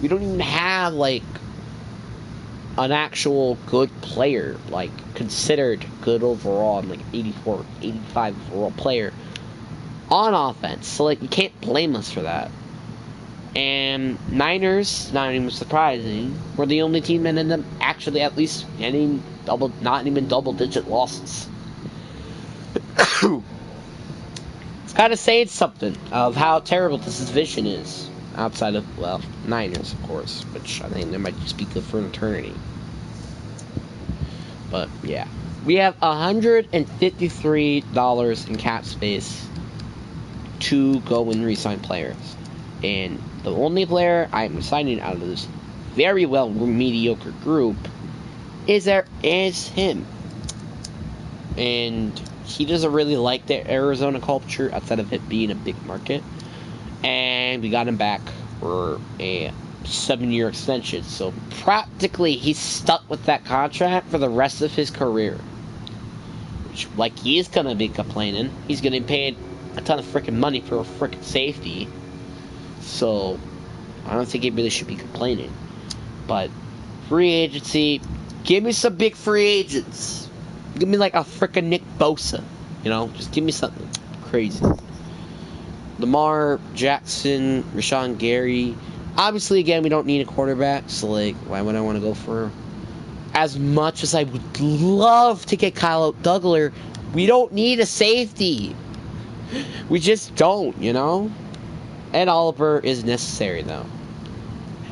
We don't even have, like, an actual good player, like, considered good overall, and like 84, 85 overall player on offense. So, like, you can't blame us for that. And Niners, not even surprising, were the only team that ended up actually at least getting not even double-digit losses. It's kind of saying something of how terrible this division is. Outside of, well, Niners, of course, which I think they might just be good for an eternity. But, yeah. We have $153 in cap space to go and re-sign players. And the only player I'm signing out of this very well mediocre group is him. And he doesn't really like the Arizona culture outside of it being a big market. And we got him back for a 7-year extension. So practically he's stuck with that contract for the rest of his career. Which, like, he is going to be complaining. He's getting paid a ton of freaking money for a freaking safety. So I don't think he really should be complaining. But free agency, give me some big free agents. Give me like a freaking Nick Bosa. You know, just give me something crazy. Lamar Jackson, Rashawn Gary. Obviously, again, we don't need a quarterback, so, like, why would I want to go for... As much as I would love to get Kyle Douglas, we don't need a safety. We just don't, you know? Ed Oliver is necessary, though.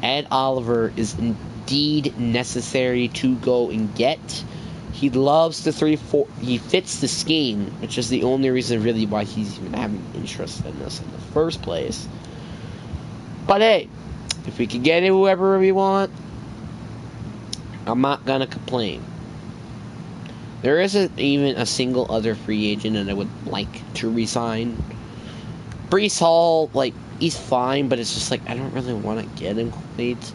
Ed Oliver is indeed necessary to go and get. He loves the 3-4. He fits the scheme, which is the only reason really why he's even having interest in this in the first place. But hey, if we can get whoever we want, I'm not gonna complain. There isn't even a single other free agent that I would like to re-sign. Breece Hall, like, he's fine, but it's just like I don't really want to get him quite.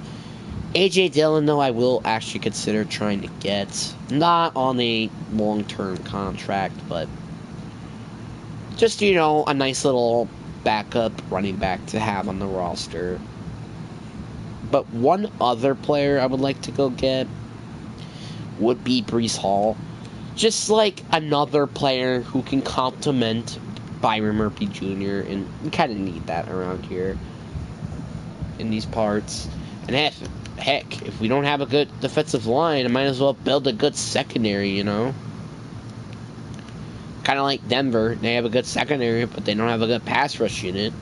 A.J. Dillon, though, I will actually consider trying to get. Not on a long-term contract, but just, you know, a nice little backup running back to have on the roster. But one other player I would like to go get would be Breece Hall. Just like another player who can complement Byron Murphy Jr., and we kind of need that around here in these parts. And heck, if we don't have a good defensive line, I might as well build a good secondary, you know? Kind of like Denver. They have a good secondary, but they don't have a good pass rush unit.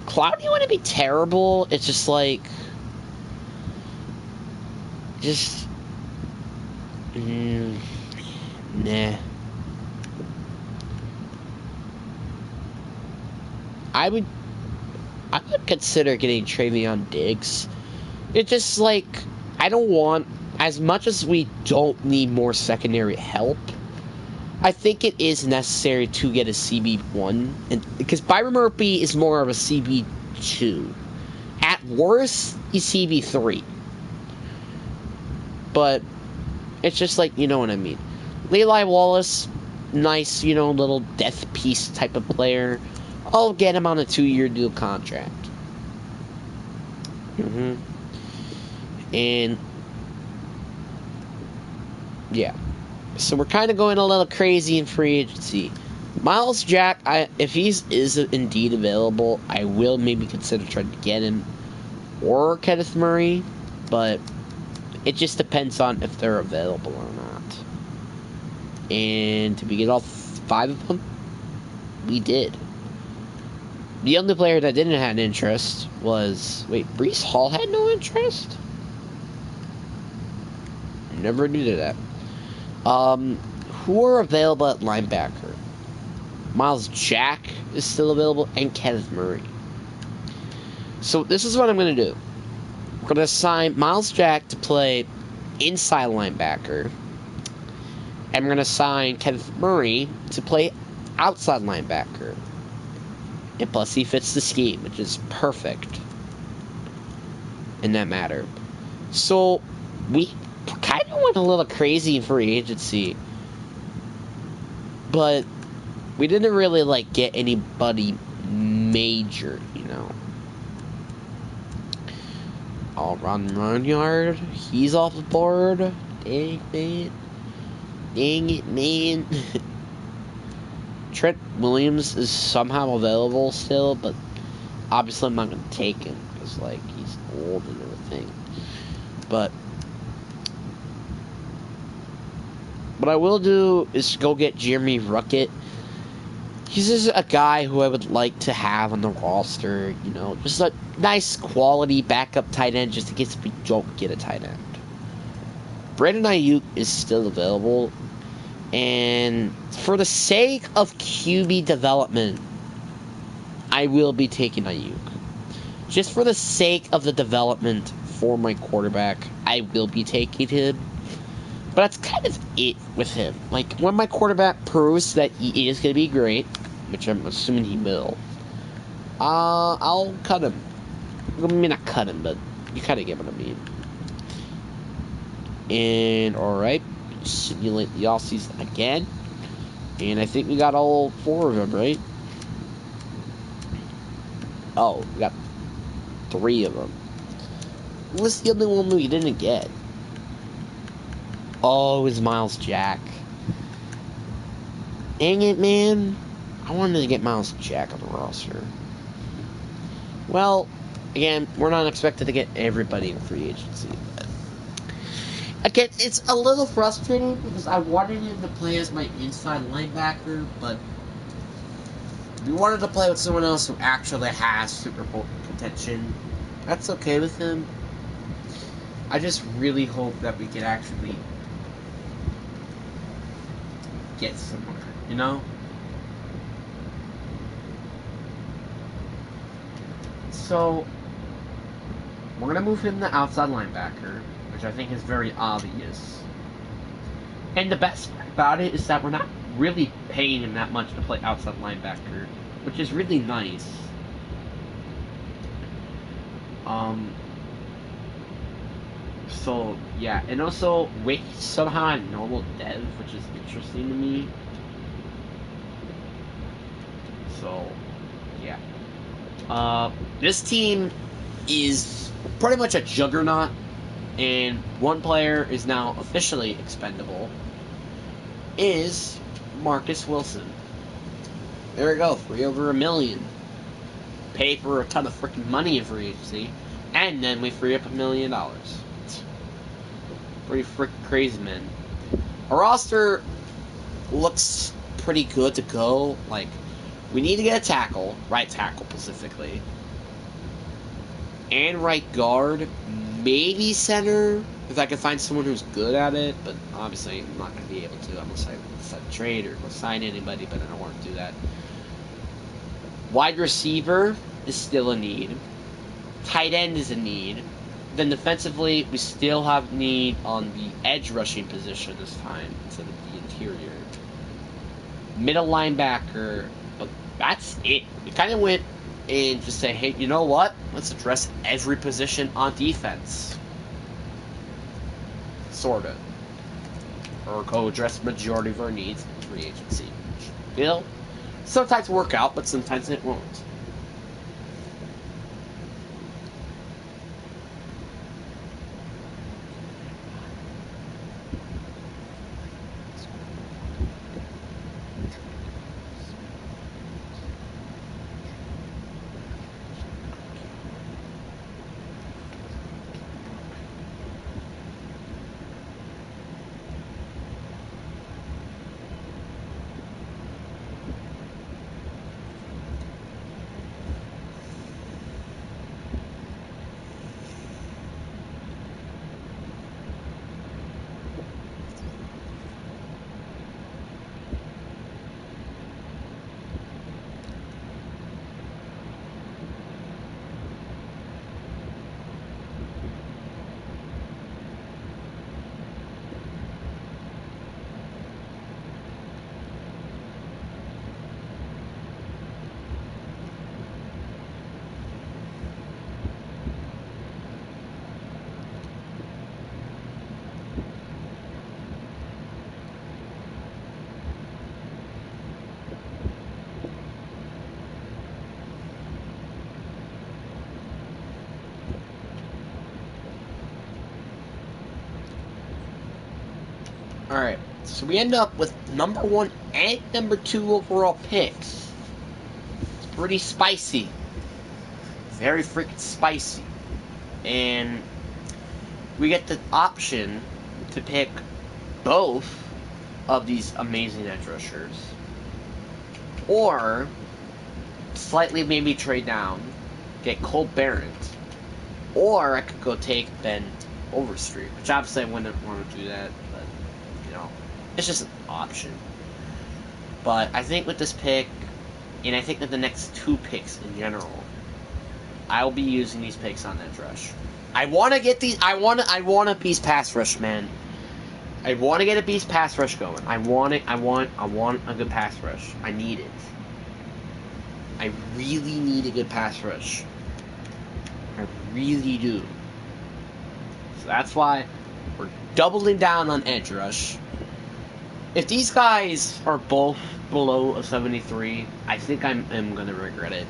Clowney wouldn't be terrible. It's just like... Just... nah. I would consider getting Travion Diggs. It's just like, I don't want, as much as we don't need more secondary help, I think it is necessary to get a CB1, and because Byron Murphy is more of a CB2. At worst, he's CB3. But it's just like, you know what I mean. Levi Wallace, nice, you know, little death piece type of player. I'll get him on a 2-year deal contract. And yeah. So we're kind of going a little crazy in free agency. Miles Jack, if he's indeed available, I will maybe consider trying to get him. Or Kenneth Murray. But it just depends on if they're available or not. And did we get all 5 of them? We did. The only player that didn't have interest was... Wait, Breece Hall had no interest? Never knew that. Who are available at linebacker? Miles Jack is still available, and Kenneth Murray. So this is what I'm going to do. We're going to assign Miles Jack to play inside linebacker. And we're going to assign Kenneth Murray to play outside linebacker. And plus, he fits the scheme, which is perfect in that matter. So, we kind of went a little crazy in free agency. But we didn't really, like, get anybody major, you know. Oh, Ron Ronyard, he's off the board. Dang, man. Dang it, man. Trent Williams is somehow available still, but obviously I'm not going to take him because, like, he's old and everything. But what I will do is go get Jeremy Ruckett. He's just a guy who I would like to have on the roster, you know, just a nice quality backup tight end just in case we don't get a tight end. Brandon Ayuk is still available, and for the sake of QB development, I will be taking Ayuk. Just for the sake of the development for my quarterback, I will be taking him. But that's kind of it with him. Like, when my quarterback proves that he is going to be great, which I'm assuming he will, I'll cut him. I mean, not cut him, but you kind of get what I mean. And, alright, simulate the offseason again. And I think we got all 4 of them, right? Oh, we got 3 of them. What's the only one we didn't get? Oh, it was Miles Jack. Dang it, man. I wanted to get Miles Jack on the roster. Well, again, we're not expected to get everybody in free agency. But again, it's a little frustrating because I wanted him to play as my inside linebacker, but we wanted to play with someone else who actually has Super Bowl contention. That's okay with him. I just really hope that we can actually get somewhere, you know? So, we're going to move him to outside linebacker, which I think is very obvious. And the best part about it is that we're not really paying him that much to play outside linebacker, which is really nice. So, yeah, and also, Wick somehow had normal dev, which is interesting to me. So, yeah. This team is pretty much a juggernaut, and one player is now officially expendable, is Marcus Wilson. There we go, free over $1 million. Pay for a ton of freaking money in free agency, and then we free up $1 million. Pretty freaking crazy, man. Our roster looks pretty good to go. Like, we need to get a tackle, right tackle specifically, and right guard, maybe center, if I can find someone who's good at it, but obviously I'm not going to be able to unless I set a trade or go sign anybody, but I don't want to do that. Wide receiver is still a need. Tight end is a need. Then defensively, we still have need on the edge rushing position this time instead of the interior. Middle linebacker, but that's it. We kind of went and just say, hey, you know what? Let's address every position on defense. Sort of. Or go address the majority of our needs in free agency. Will sometimes work out, but sometimes it won't. Alright, so we end up with number 1 and number 2 overall picks. It's pretty spicy. Very freaking spicy. And we get the option to pick both of these amazing edge rushers. Or slightly maybe trade down, get Cole Barrett. Or I could go take Ben Overstreet, which obviously I wouldn't want to do that, but, you know, it's just an option. But I think with this pick, and I think that the next 2 picks in general, I will be using these picks on edge rush. I want to get these, I want a beast pass rush, man. I want to get a beast pass rush going. I want a good pass rush. I need it. I really need a good pass rush. I really do. So that's why we're doubling down on edge rush. If these guys are both below a 73, I think I'm going to regret it.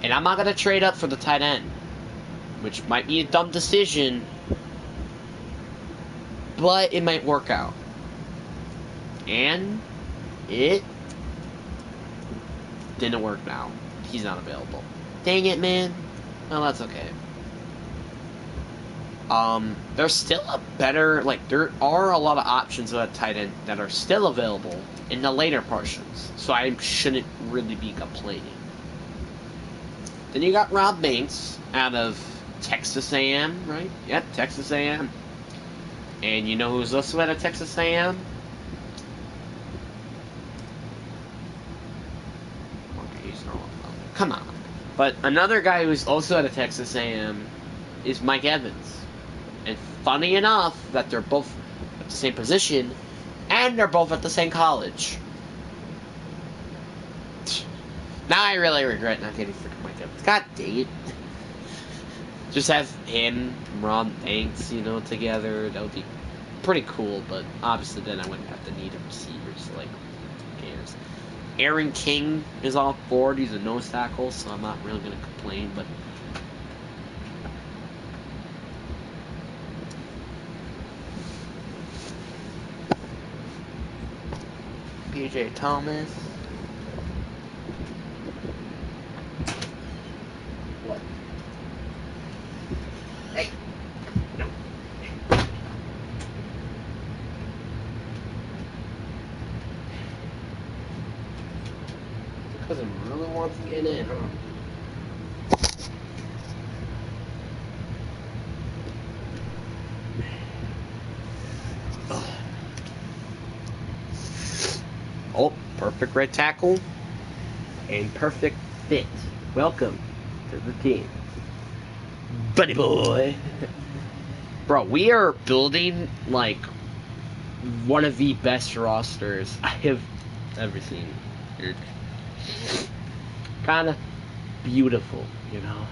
And I'm not going to trade up for the tight end, which might be a dumb decision, but it might work out. And it didn't work now. He's not available. Dang it, man. Well, that's okay. There's still a better, like, there are a lot of options at tight end that are still available in the later portions, so I shouldn't really be complaining. Then you got Rob Banks out of Texas A&M, right? Yep, Texas A&M. And you know who's also out of Texas A&M? Okay, he's not. Come on. But another guy who's also out of Texas A&M is Mike Evans. And funny enough that they're both at the same position, and they're both at the same college. Now I really regret not getting freaking Mike Evans. God dang it. Just have him, Rob Banks, you know, together. That would be pretty cool, but obviously then I wouldn't have to need a receiver, so, like, who cares? Aaron King is off board. He's a nose tackle, so I'm not really going to complain, but PJ Thomas. What? Hey. No. Because it really wants to get in, huh? Oh, perfect right tackle and perfect fit. Welcome to the team, buddy boy. Bro, we are building like one of the best rosters I have ever seen. Kind of beautiful, you know.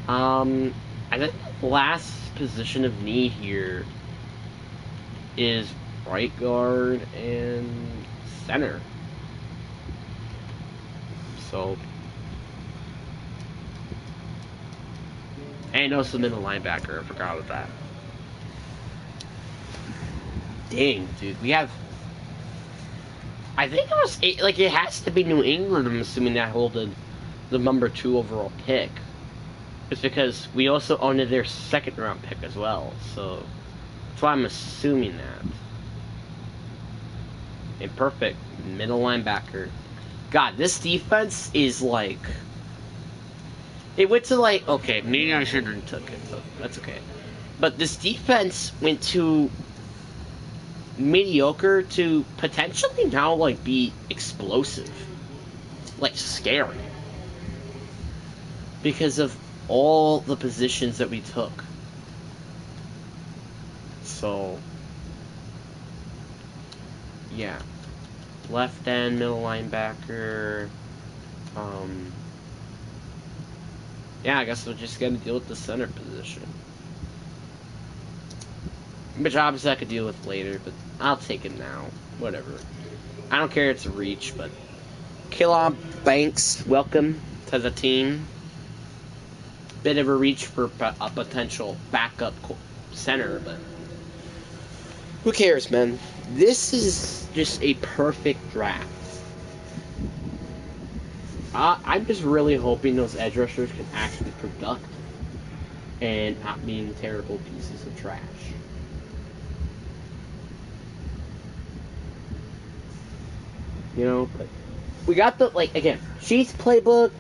I think the last position of need here is right guard and center. So, and also middle linebacker. I forgot about that. Dang, dude, we have. I think it was like it has to be New England. I'm assuming that hold the number 2 overall pick. It's because we also owned their 2nd round pick as well. So that's why I'm assuming that. A perfect middle linebacker. God, this defense is like. It went to like. Okay, maybe I shouldn't have took it, but that's okay. But this defense went to mediocre to potentially now like be explosive. Like scary. Because of all the positions that we took. So. Yeah. Left end, middle linebacker. Yeah, I guess we're just gonna deal with the center position. Which obviously I could deal with later, but I'll take it now. Whatever. I don't care if it's a reach, but Killon Banks, welcome to the team. Bit of a reach for a potential backup center, but Who cares, man? This is just a perfect draft. I'm just really hoping those edge rushers can actually product and not being terrible pieces of trash. You know, but we got the, like, again, Chiefs playbook.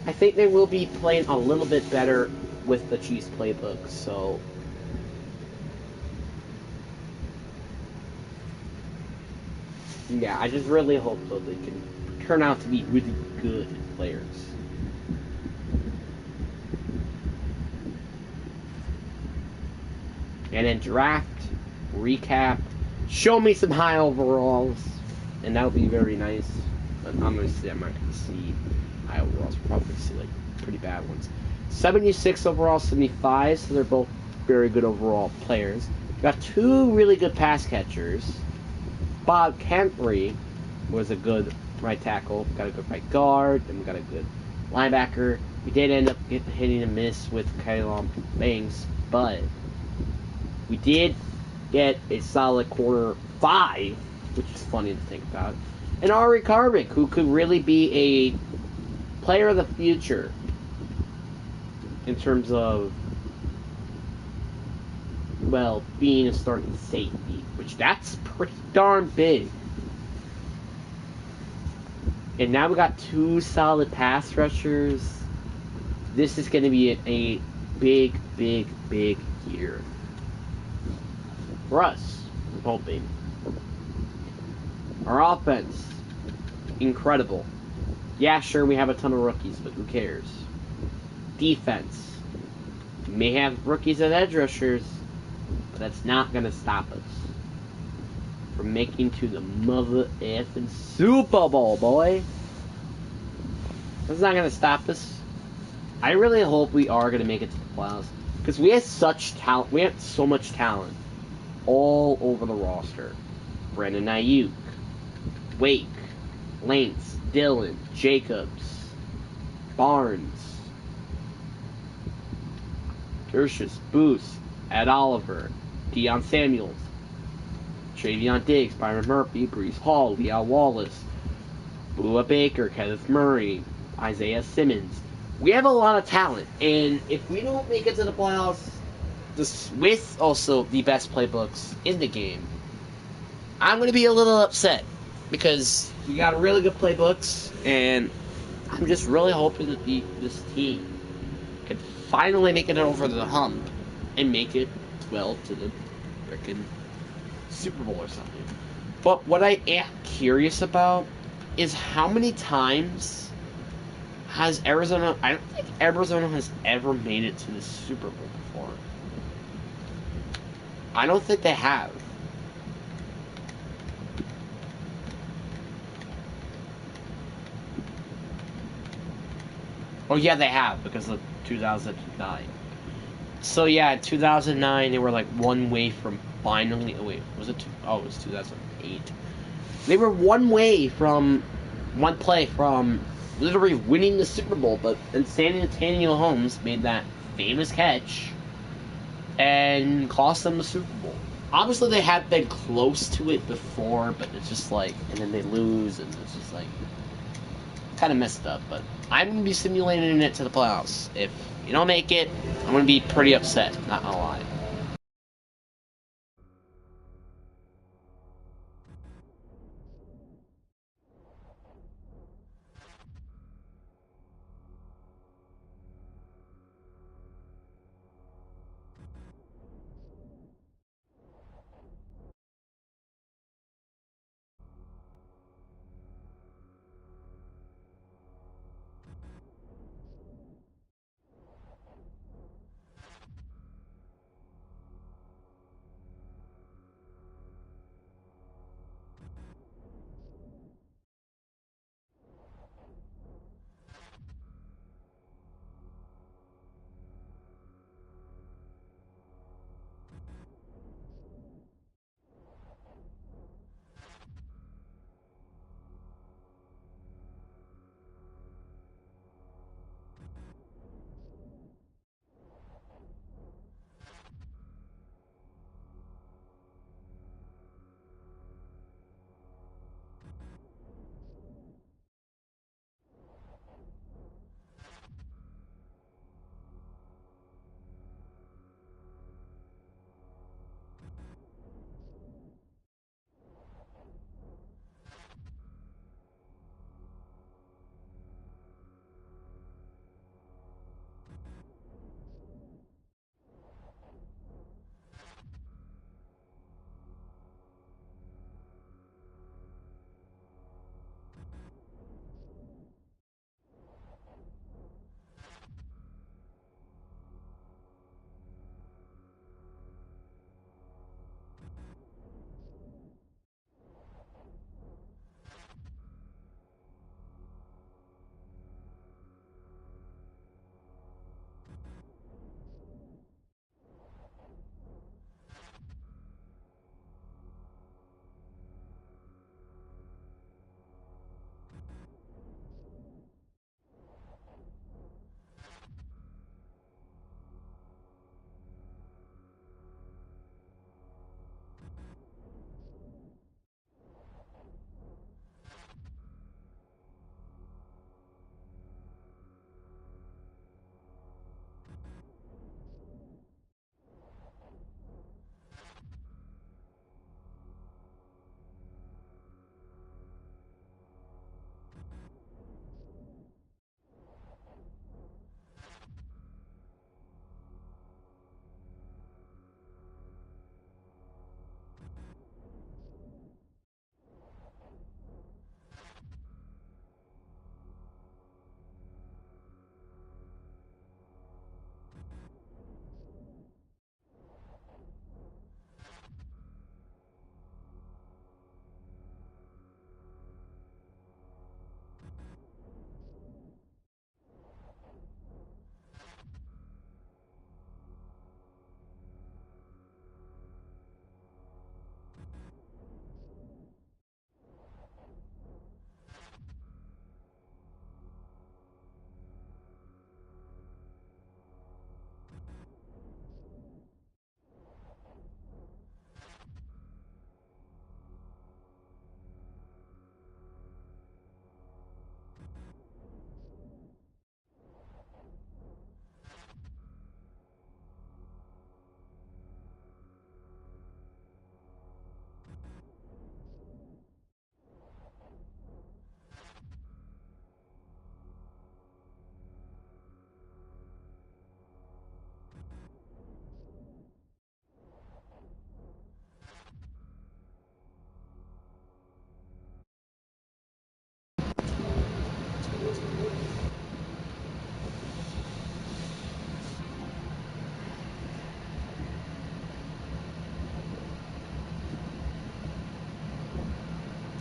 I think they will be playing a little bit better with the Chiefs playbook, so. Yeah, I just really hope so they can turn out to be really good players. And then draft, recap, show me some high overalls, and that'll be very nice. But honestly, I'm not going to see high overalls. We'll probably see like pretty bad ones. 76 overall, 75, so they're both very good overall players. Got two really good pass catchers. Bob Kentry was a good right tackle. Got a good right guard, and we got a good linebacker. We did end up hitting a miss with Kylon Banks, but we did get a solid quarter 5, which is funny to think about. And Ari Karvik, who could really be a player of the future in terms of, well, being a starting safety, which that's pretty darn big. And now we got two solid pass rushers. This is going to be a big, big, big year for us. I'm hoping. Our offense, incredible. Yeah, sure, we have a ton of rookies, but who cares? Defense, we may have rookies as edge rushers, but that's not going to stop us from making to the mother effing Super Bowl, boy. That's not going to stop us. I really hope we are going to make it to the playoffs because we have such talent. We have so much talent all over the roster. Brandon Ayuk, Wake, Lance, Dillon, Jacobs, Barnes, Tertius, Booth, Ed Oliver, Deion Samuels, Travion Diggs, Byron Murphy, Breece Hall, Leal Wallace, Bua Baker, Kenneth Murray, Isaiah Simmons. We have a lot of talent, and if we don't make it to the playoffs, with also the best playbooks in the game, I'm going to be a little upset because we got really good playbooks, and I'm just really hoping that this team can finally make it over the hump and make it, well, to the frickin' Super Bowl or something. But what I am curious about is how many times has Arizona... I don't think Arizona has ever made it to the Super Bowl before. I don't think they have. Oh, yeah, they have, because of 2009. So, yeah, in 2009, they were, like, one way from finally... Oh, wait, was it... Oh, it was 2008. They were one play from literally winning the Super Bowl, but then San Antonio Holmes made that famous catch and cost them the Super Bowl. Obviously, they had been close to it before, but it's just like, and then they lose, and it's just like, kind of messed up. But I'm going to be simulating it to the playoffs. If you don't make it, I'm going to be pretty upset, not going to lie.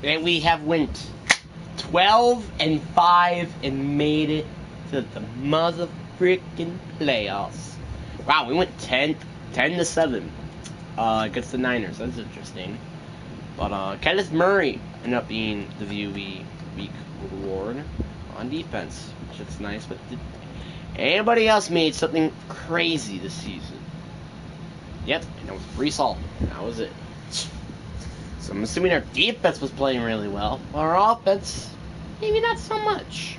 And we have went 12-5 and made it to the mother freaking playoffs. Wow, we went 10-7 against the Niners. That's interesting. But Kenneth Murray ended up being the VUE week reward on defense, which is nice. But did anybody else made something crazy this season? Yep, and it was Breece Hall. That was it. So I'm assuming our defense was playing really well. Our offense, maybe not so much.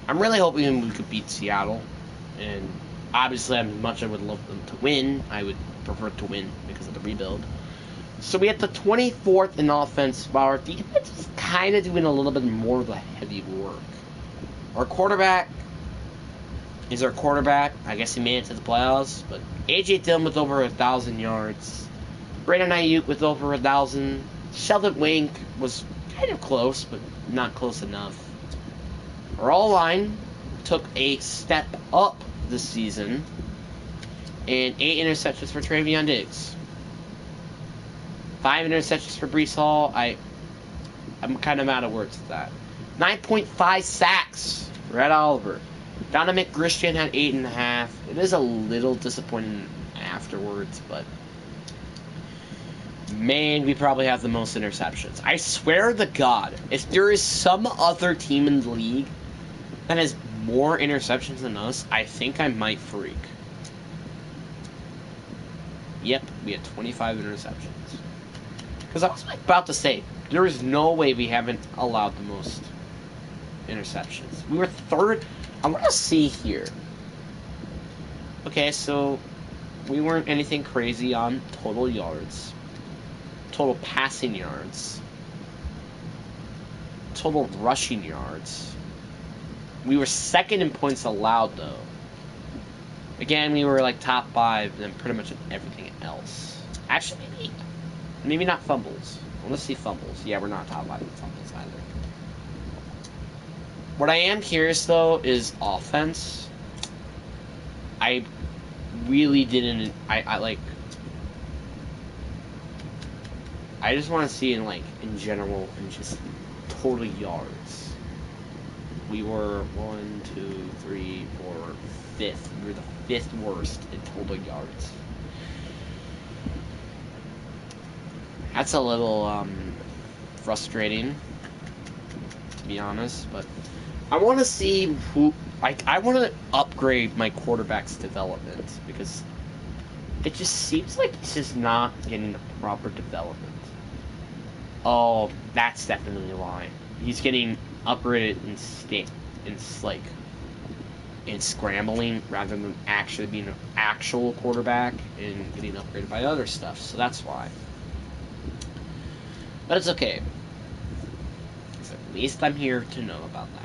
I'm really hoping we could beat Seattle. And obviously, as much as I would love them to win, I would prefer to win because of the rebuild. So we had the 24th in offense, while our defense is kind of doing a little bit more of the heavy work. Our quarterback is our quarterback. I guess he made it to the playoffs. But A.J. Dillon with over 1,000 yards. Brandon Ayuk with over 1,000. Sheldon Wink was kind of close, but not close enough. Our O-line took a step up this season. And 8 interceptions for Travion Diggs. 5 interceptions for Breece Hall. I'm kind of out of words with that. 9.5 sacks for Ed Oliver. Dominic Christian had 8.5. It is a little disappointing afterwards, but man, we probably have the most interceptions. I swear to God, if there is some other team in the league that has more interceptions than us, I think I might freak. Yep, we had 25 interceptions. Because I was about to say, there is no way we haven't allowed the most interceptions. We were third. I want to see here. Okay, so we weren't anything crazy on total yards. Total passing yards. Total rushing yards. We were second in points allowed, though. Again, we were like top 5, and then pretty much in everything else. Actually, maybe not fumbles. Let's see fumbles. Yeah, we're not top 5 in fumbles either. What I am curious, though, is offense. I really didn't... I just want to see in general and just total yards. We were 1, 2, 3, 4, 5th. We were the 5th worst in total yards. That's a little frustrating, to be honest. But I want to see who. I want to upgrade my quarterback's development because it just seems like he's just not getting the proper development. Oh, that's definitely why. He's getting upgraded in scrambling rather than actually being an actual quarterback and getting upgraded by other stuff. So that's why. But it's okay. Because at least I'm here to know about that.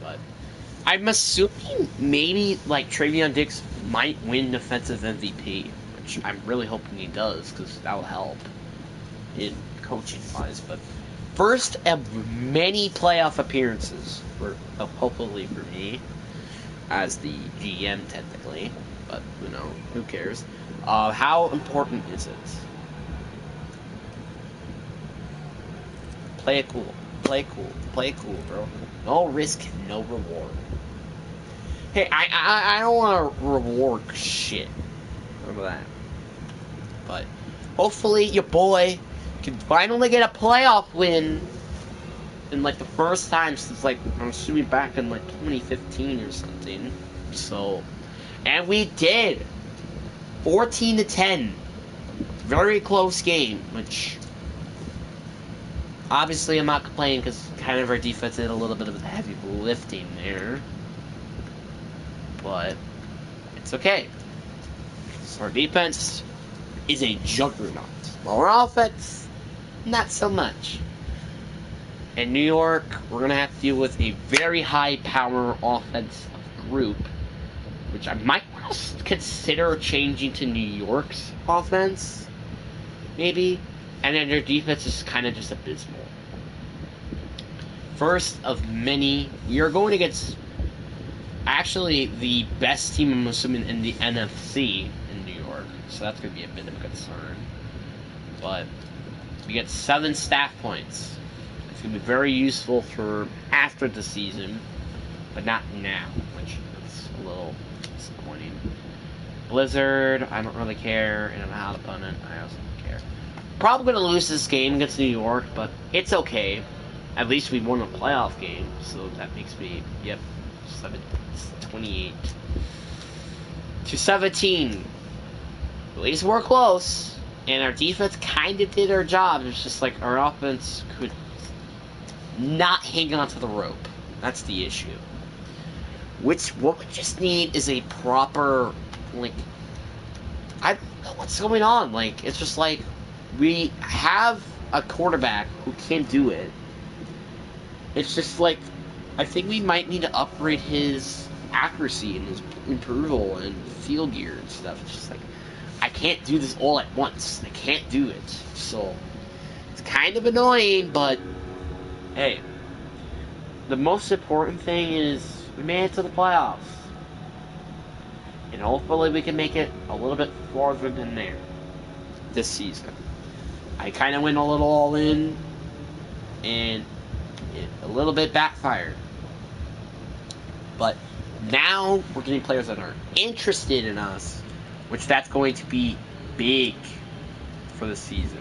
But I'm assuming maybe Travion Diggs might win defensive MVP, which I'm really hoping he does because that will help in coaching wise. But first of many playoff appearances for hopefully for me as the GM technically, but who cares? How important is it? Play it cool. Play cool. Play cool, bro. No risk, no reward. Hey, I don't want to reward shit. Remember that. But hopefully your boy can finally get a playoff win in the first time since I'm assuming back in 2015 or something. So, and we did. 14-10. Very close game, which obviously I'm not complaining because kind of our defense did a little bit of the heavy lifting there. But it's okay. So our defense is a juggernaut. While our offense, not so much. In New York, we're going to have to deal with a very high-power offensive group, which I might consider changing to New York's offense, maybe. And then their defense is kind of just abysmal. First of many, we are going against actually the best team, I'm assuming, in the NFC in New York. So that's going to be a bit of a concern. but we get 7 staff points. It's going to be very useful for after the season, but not now, which is a little disappointing. Blizzard, I don't really care, and I'm out opponent, I also don't care. Probably going to lose this game against New York, but it's okay. At least we won a playoff game, so that makes me, 28 to 17. At least we're close, and our defense kind of did our job. It's just like our offense could not hang on to the rope. That's the issue. What we just need is a proper, like, I don't know what's going on. Like, it's just like we have a quarterback who can do it. It's just like I think we might need to upgrade his accuracy and his approval and field gear and stuff. It's just like I can't do this all at once. I can't do it. So it's kind of annoying, but hey, the most important thing is we made it to the playoffs. And hopefully we can make it a little bit farther than there this season. I kind of went a little all in, and it a little bit backfired. But now we're getting players that are interested in us, which that's going to be big for the season.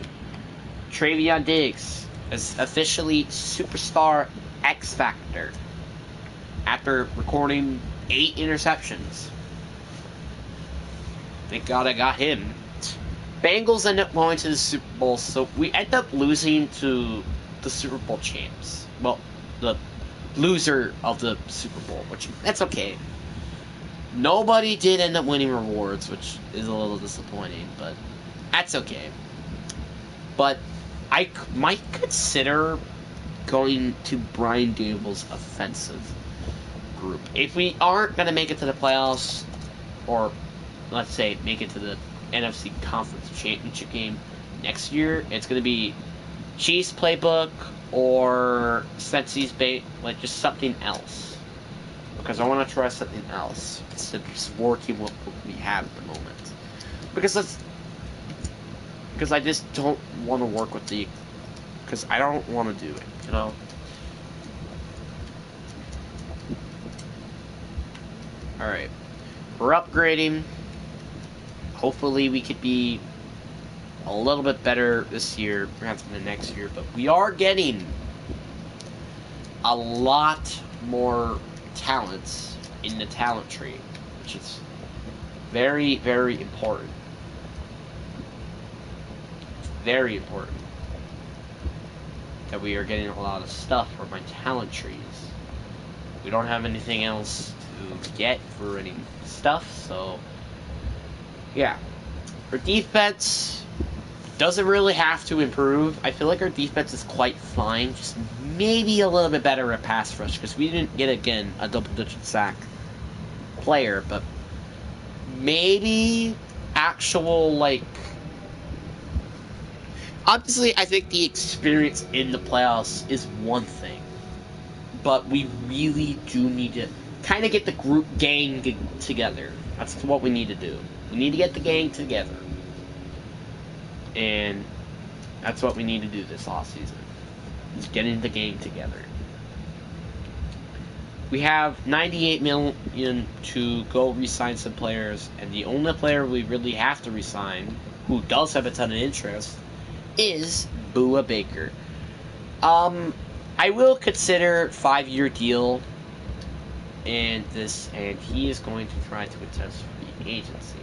Travion Diggs is officially Superstar X Factor after recording 8 interceptions. Thank God I got him. Bengals end up going to the Super Bowl, so we end up losing to the Super Bowl champs. Well, the loser of the Super Bowl, which that's okay. Nobody did end up winning rewards, which is a little disappointing, but that's okay. But I might consider going to Brian Daboll's offensive group. If we aren't going to make it to the playoffs, or let's say make it to the NFC Conference Championship game next year, it's going to be Chiefs playbook or Stetson's bait, like just something else. Because I want to try something else instead of just working what we have at the moment. Because I just don't want to work with the. Because I don't want to do it, you know. All right, we're upgrading. Hopefully we could be a little bit better this year, perhaps in the next year, but we are getting a lot more talents in the talent tree, which is very, very important. Very important that we are getting a lot of stuff from my talent trees. We don't have anything else to get for any stuff, so yeah. Our defense doesn't really have to improve. I feel like our defense is quite fine, just maybe a little bit better at pass rush, because we didn't get, again, a double-digit sack player, but maybe actual, like, obviously, I think the experience in the playoffs is one thing, but we really do need to kind of get the group gang together. That's what we need to do. We need to get the gang together. And that's what we need to do this offseason. Is getting the gang together. We have $98 million to go re-sign some players, and the only player we really have to re-sign, who does have a ton of interest, is Bua Baker. I will consider 5-year deal and he is going to try to attest free agency.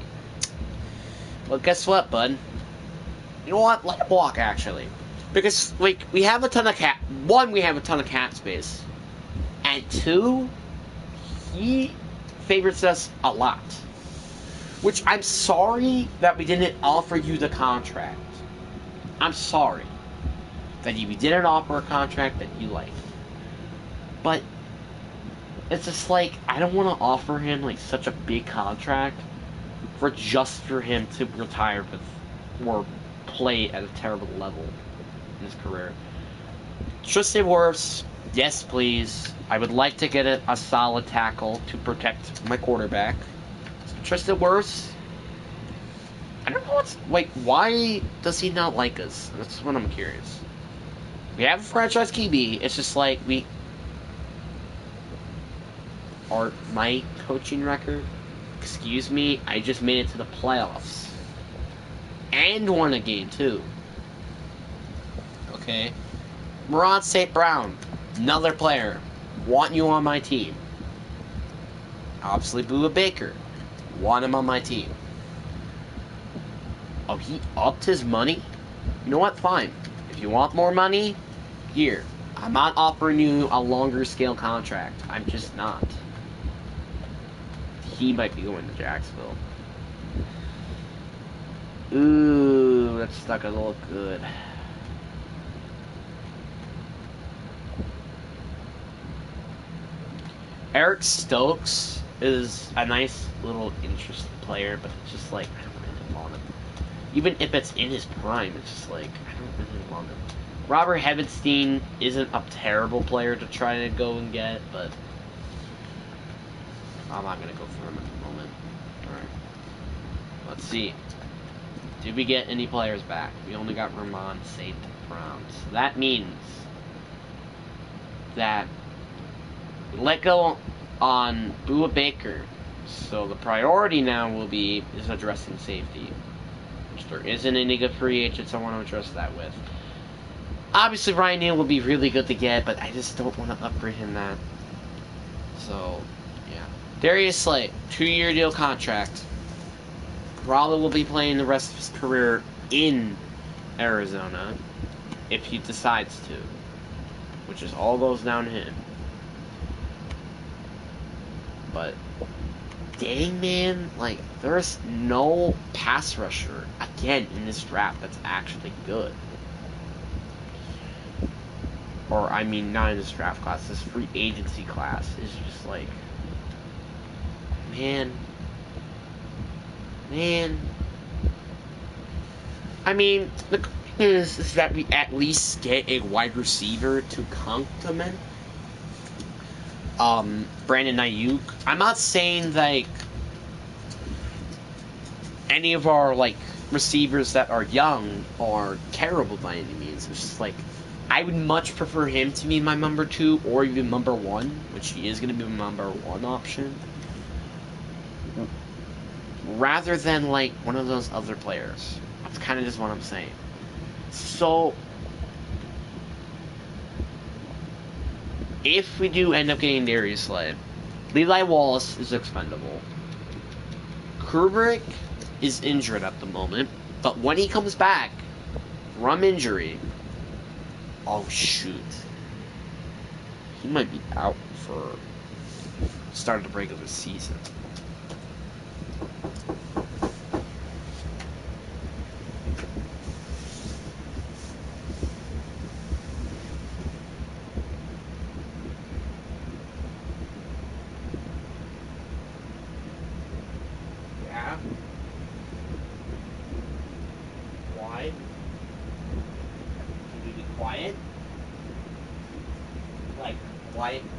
Well, guess what, bud? You know what? Let him walk, actually. Because, like, we have a ton of cap. One, we have a ton of cap space. And 2, he favors us a lot. Which, I'm sorry that we didn't offer you the contract. I'm sorry that we didn't offer a contract that you liked. But it's just like, I don't want to offer him, like, such a big contract for him to retire with, or play at a terrible level in his career. Tristan Wirfs, yes please. I would like to get a solid tackle to protect my quarterback. Tristan Wirfs, I don't know what's... Like, why does he not like us? That's what I'm curious. We have a franchise QB. It's just like, my coaching record? Excuse me, I just made it to the playoffs. And won a game, too. Okay? Ron St. Brown, another player. Want you on my team. Obviously, Bubba Baker. Want him on my team. Oh, he upped his money? You know what? Fine. If you want more money, here. I'm not offering you a longer scale contract. I'm just not. He might be going to Jacksonville. Ooh, that's not gonna look good. Eric Stokes is a nice little interesting player, but it's just like, I don't really want him. Even if it's in his prime, it's just like, I don't really want him. Robert Hebenstein isn't a terrible player to try to go and get, but I'm not going to go for him at the moment. Alright. Let's see. Did we get any players back? We only got Ramon St. Brown. So that means that we let go on Bua Baker. So the priority now will be is addressing safety. Which there isn't any good free agents I want to address that with. Obviously Ryan Neal will be really good to get, but I just don't want to upgrade him that. So, yeah. Darius Slay, 2-year deal contract. Probably will be playing the rest of his career in Arizona if he decides to. Which is all goes down to him. But dang, man, like, there's no pass rusher again in this draft that's actually good. Or, I mean, not in this draft class, this free agency class is just like, man. I mean, the good news is that we at least get a wide receiver to complement Brandon Ayuk. I'm not saying, like, any of our, like, receivers that are young are terrible by any means. It's just, like, I would much prefer him to be my number 2 or even number 1, which he is going to be my number 1 option, rather than, like, one of those other players. That's kind of just what I'm saying. So, if we do end up getting Darius Slay, Levi Wallace is expendable. Kubrick is injured at the moment, but when he comes back from injury, oh shoot, he might be out for start of the regular season.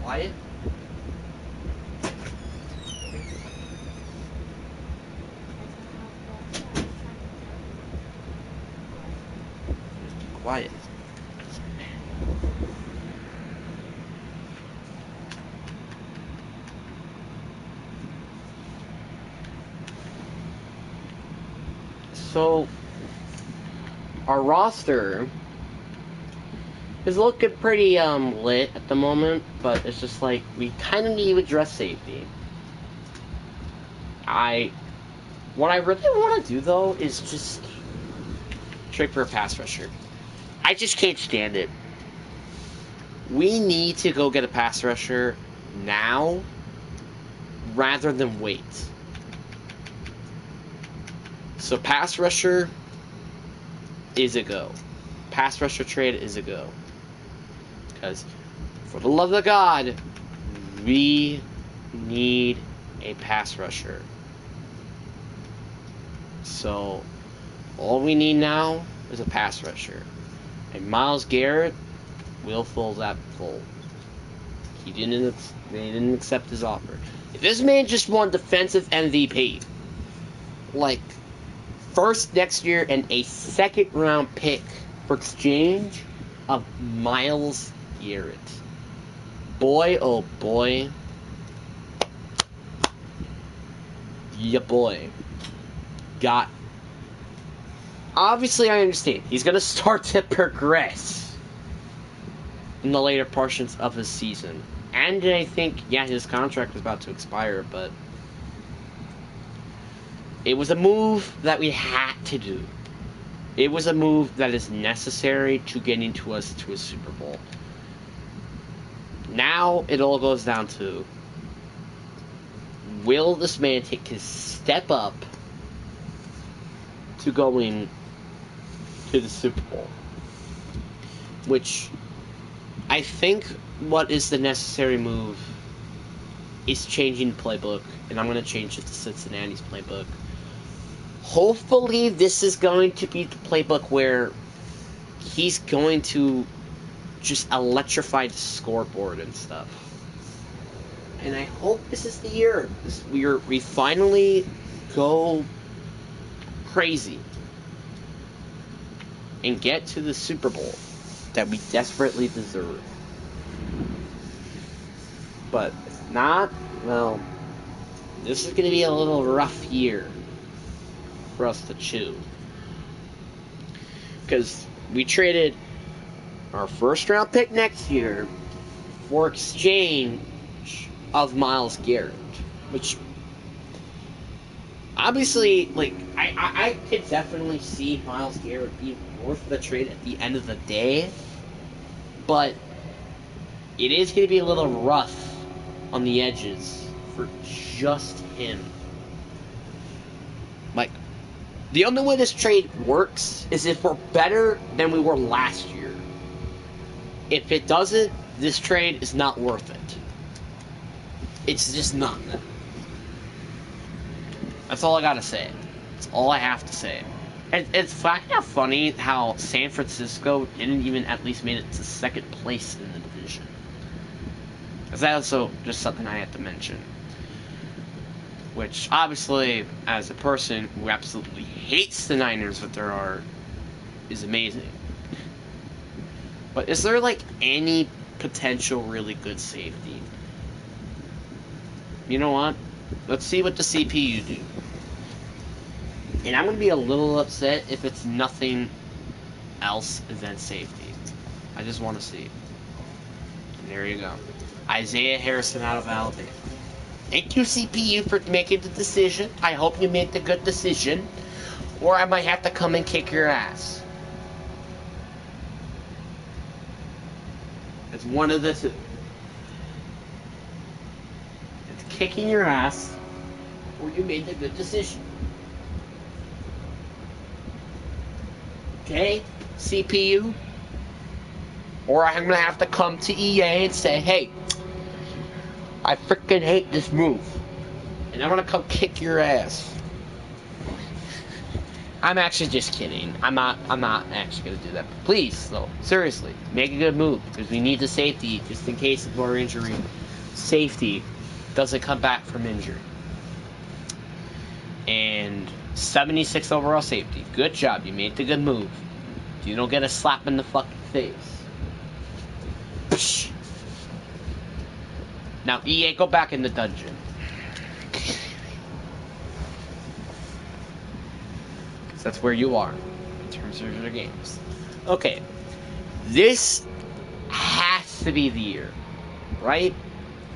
Quiet. Quiet. So, our roster is looking pretty lit at the moment, but it's just like we kind of need to address safety. What I really want to do though is just trade for a pass rusher. I just can't stand it. We need to go get a pass rusher now rather than wait. So pass rusher is a go. Pass rusher trade is a go. Because, for the love of God, we need a pass rusher. So, all we need now is a pass rusher. And Myles Garrett will fill that role. They didn't accept his offer. If this man just won defensive MVP, like, first next year and a second-round pick for exchange of Myles Garrett. Boy, oh boy. Yeah, boy. Got... Obviously, I understand. He's going to start to progress in the later portions of his season. And I think, yeah, his contract was about to expire, but... It was a move that we had to do. It was a move that is necessary to getting us to a Super Bowl. Now, it all goes down to... Will this man take his step up to going to the Super Bowl? Which, I think what is the necessary move is changing the playbook, and I'm going to change it to Cincinnati's playbook. Hopefully, this is going to be the playbook where he's going to just electrify the scoreboard and stuff. And I hope this is the year. We finally go crazy and get to the Super Bowl that we desperately deserve. But if not, well, this is going to be a little rough year for us to chew. Because we traded our first round pick next year for exchange of Myles Garrett, which obviously, like, I could definitely see Myles Garrett being worth the trade at the end of the day, but it is going to be a little rough on the edges for just him. Like, the only way this trade works is if we're better than we were last year. If it doesn't, this trade is not worth it. It's just not. That's all I gotta say. That's all I have to say. And it's kind of funny how San Francisco didn't even at least made it to second place in the division. Because that's also just something I have to mention. Which, obviously, as a person who absolutely hates the Niners with their heart, is amazing. But is there, like, any potential really good safety? You know what? Let's see what the CPU do. And I'm going to be a little upset if it's nothing else than safety. I just want to see. And there you go. Isaiah Harrison out of Alabama. Thank you, CPU, for making the decision. I hope you made the good decision. Or I might have to come and kick your ass. It's one of the two. Kicking your ass, or you made the good decision. Okay, CPU? Or I'm gonna have to come to EA and say, hey, I freaking hate this move, and I'm gonna come kick your ass. I'm actually just kidding. I'm not actually gonna do that. But please, though, seriously, make a good move, because we need the safety just in case of more injury. Safety doesn't come back from injury. And 76 overall safety. Good job. You made the good move. You don't get a slap in the fucking face. Psh. Now, EA, go back in the dungeon. That's where you are in terms of your games. Okay. This has to be the year, right?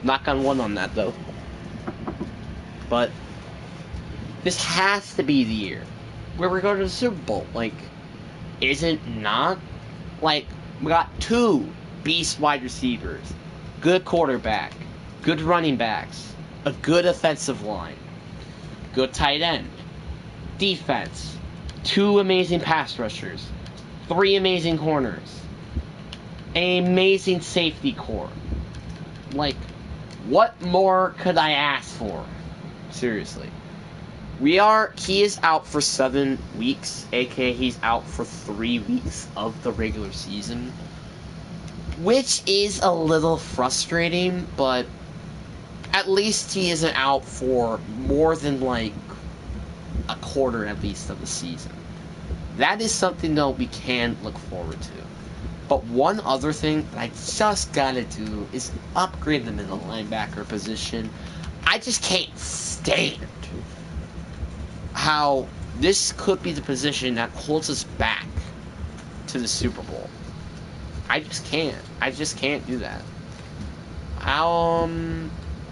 Knock on wood on that, though. But this has to be the year where we go to the Super Bowl. Like, is it not? Like, we got two beast wide receivers, good quarterback, good running backs, a good offensive line, good tight end, defense, two amazing pass rushers, three amazing corners, an amazing safety core. Like, what more could I ask for? Seriously. He is out for 7 weeks, aka he's out for 3 weeks of the regular season. Which is a little frustrating, but at least he isn't out for more than, like, a quarter at least of the season. That is something, though, we can look forward to. But one other thing that I just gotta do is upgrade the middle linebacker position. I just can't stand how this could be the position that holds us back to the Super Bowl. I just can't. I just can't do that.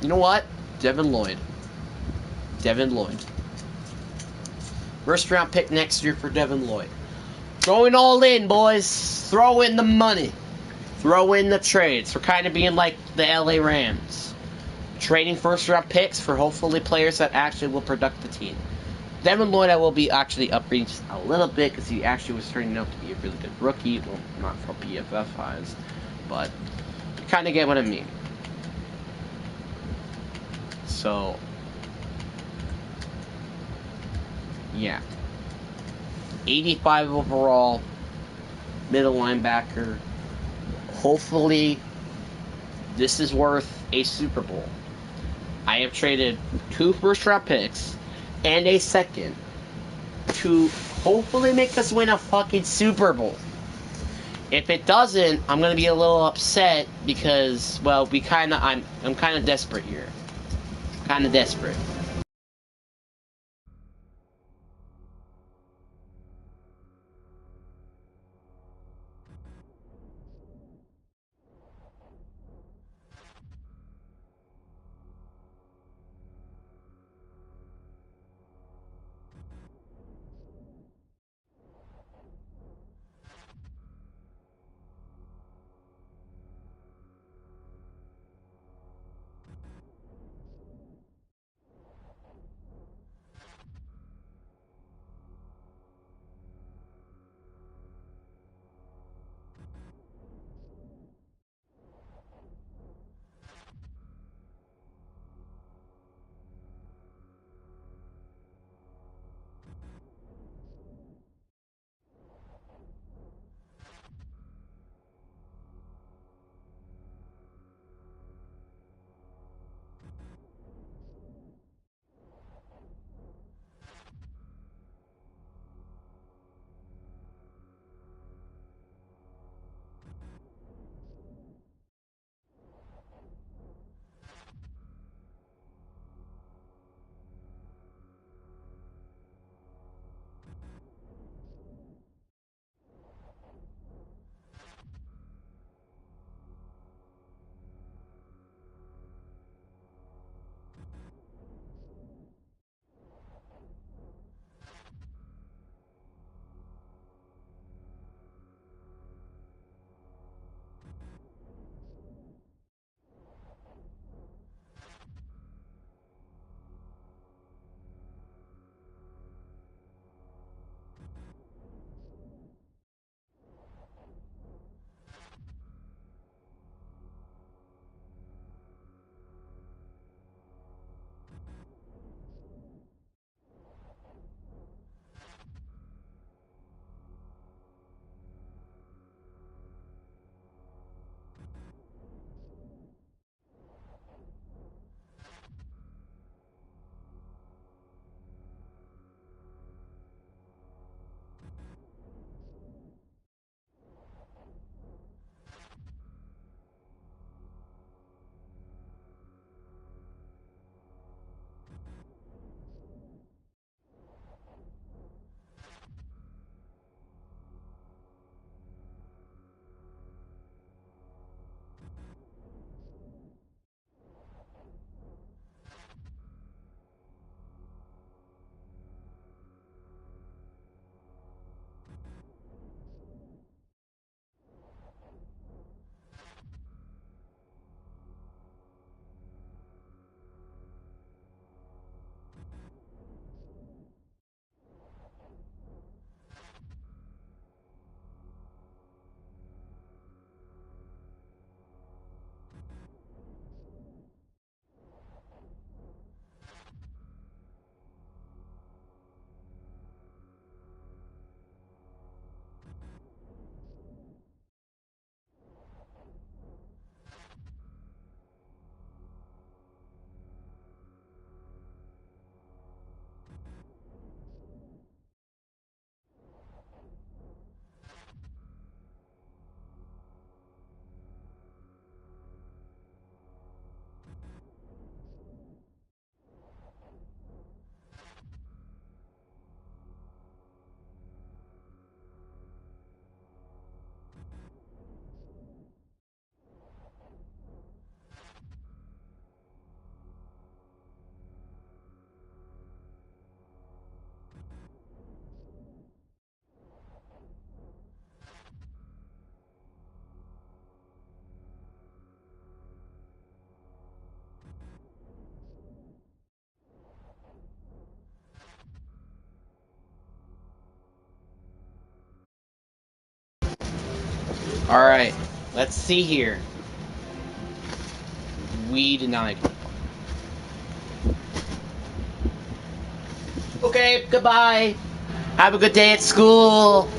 You know what? Devin Lloyd. First round pick next year for Devin Lloyd. Going all in, boys. Throw in the money. Throw in the trades. We're kind of being like the LA Rams. Trading first round picks for hopefully players that actually will product the team. Devin Lloyd, I will be actually upgrading just a little bit because he actually was turning out to be a really good rookie. Well, not for PFF eyes, but you kind of get what I mean. So, yeah. 85 overall, middle linebacker. Hopefully, this is worth a Super Bowl. I have traded 2 first-round picks and a second to hopefully make us win a fucking Super Bowl. If it doesn't, I'm gonna be a little upset because, well, I'm kind of desperate here. Kind of desperate. Alright, let's see here. We denied. Okay, goodbye. Have a good day at school.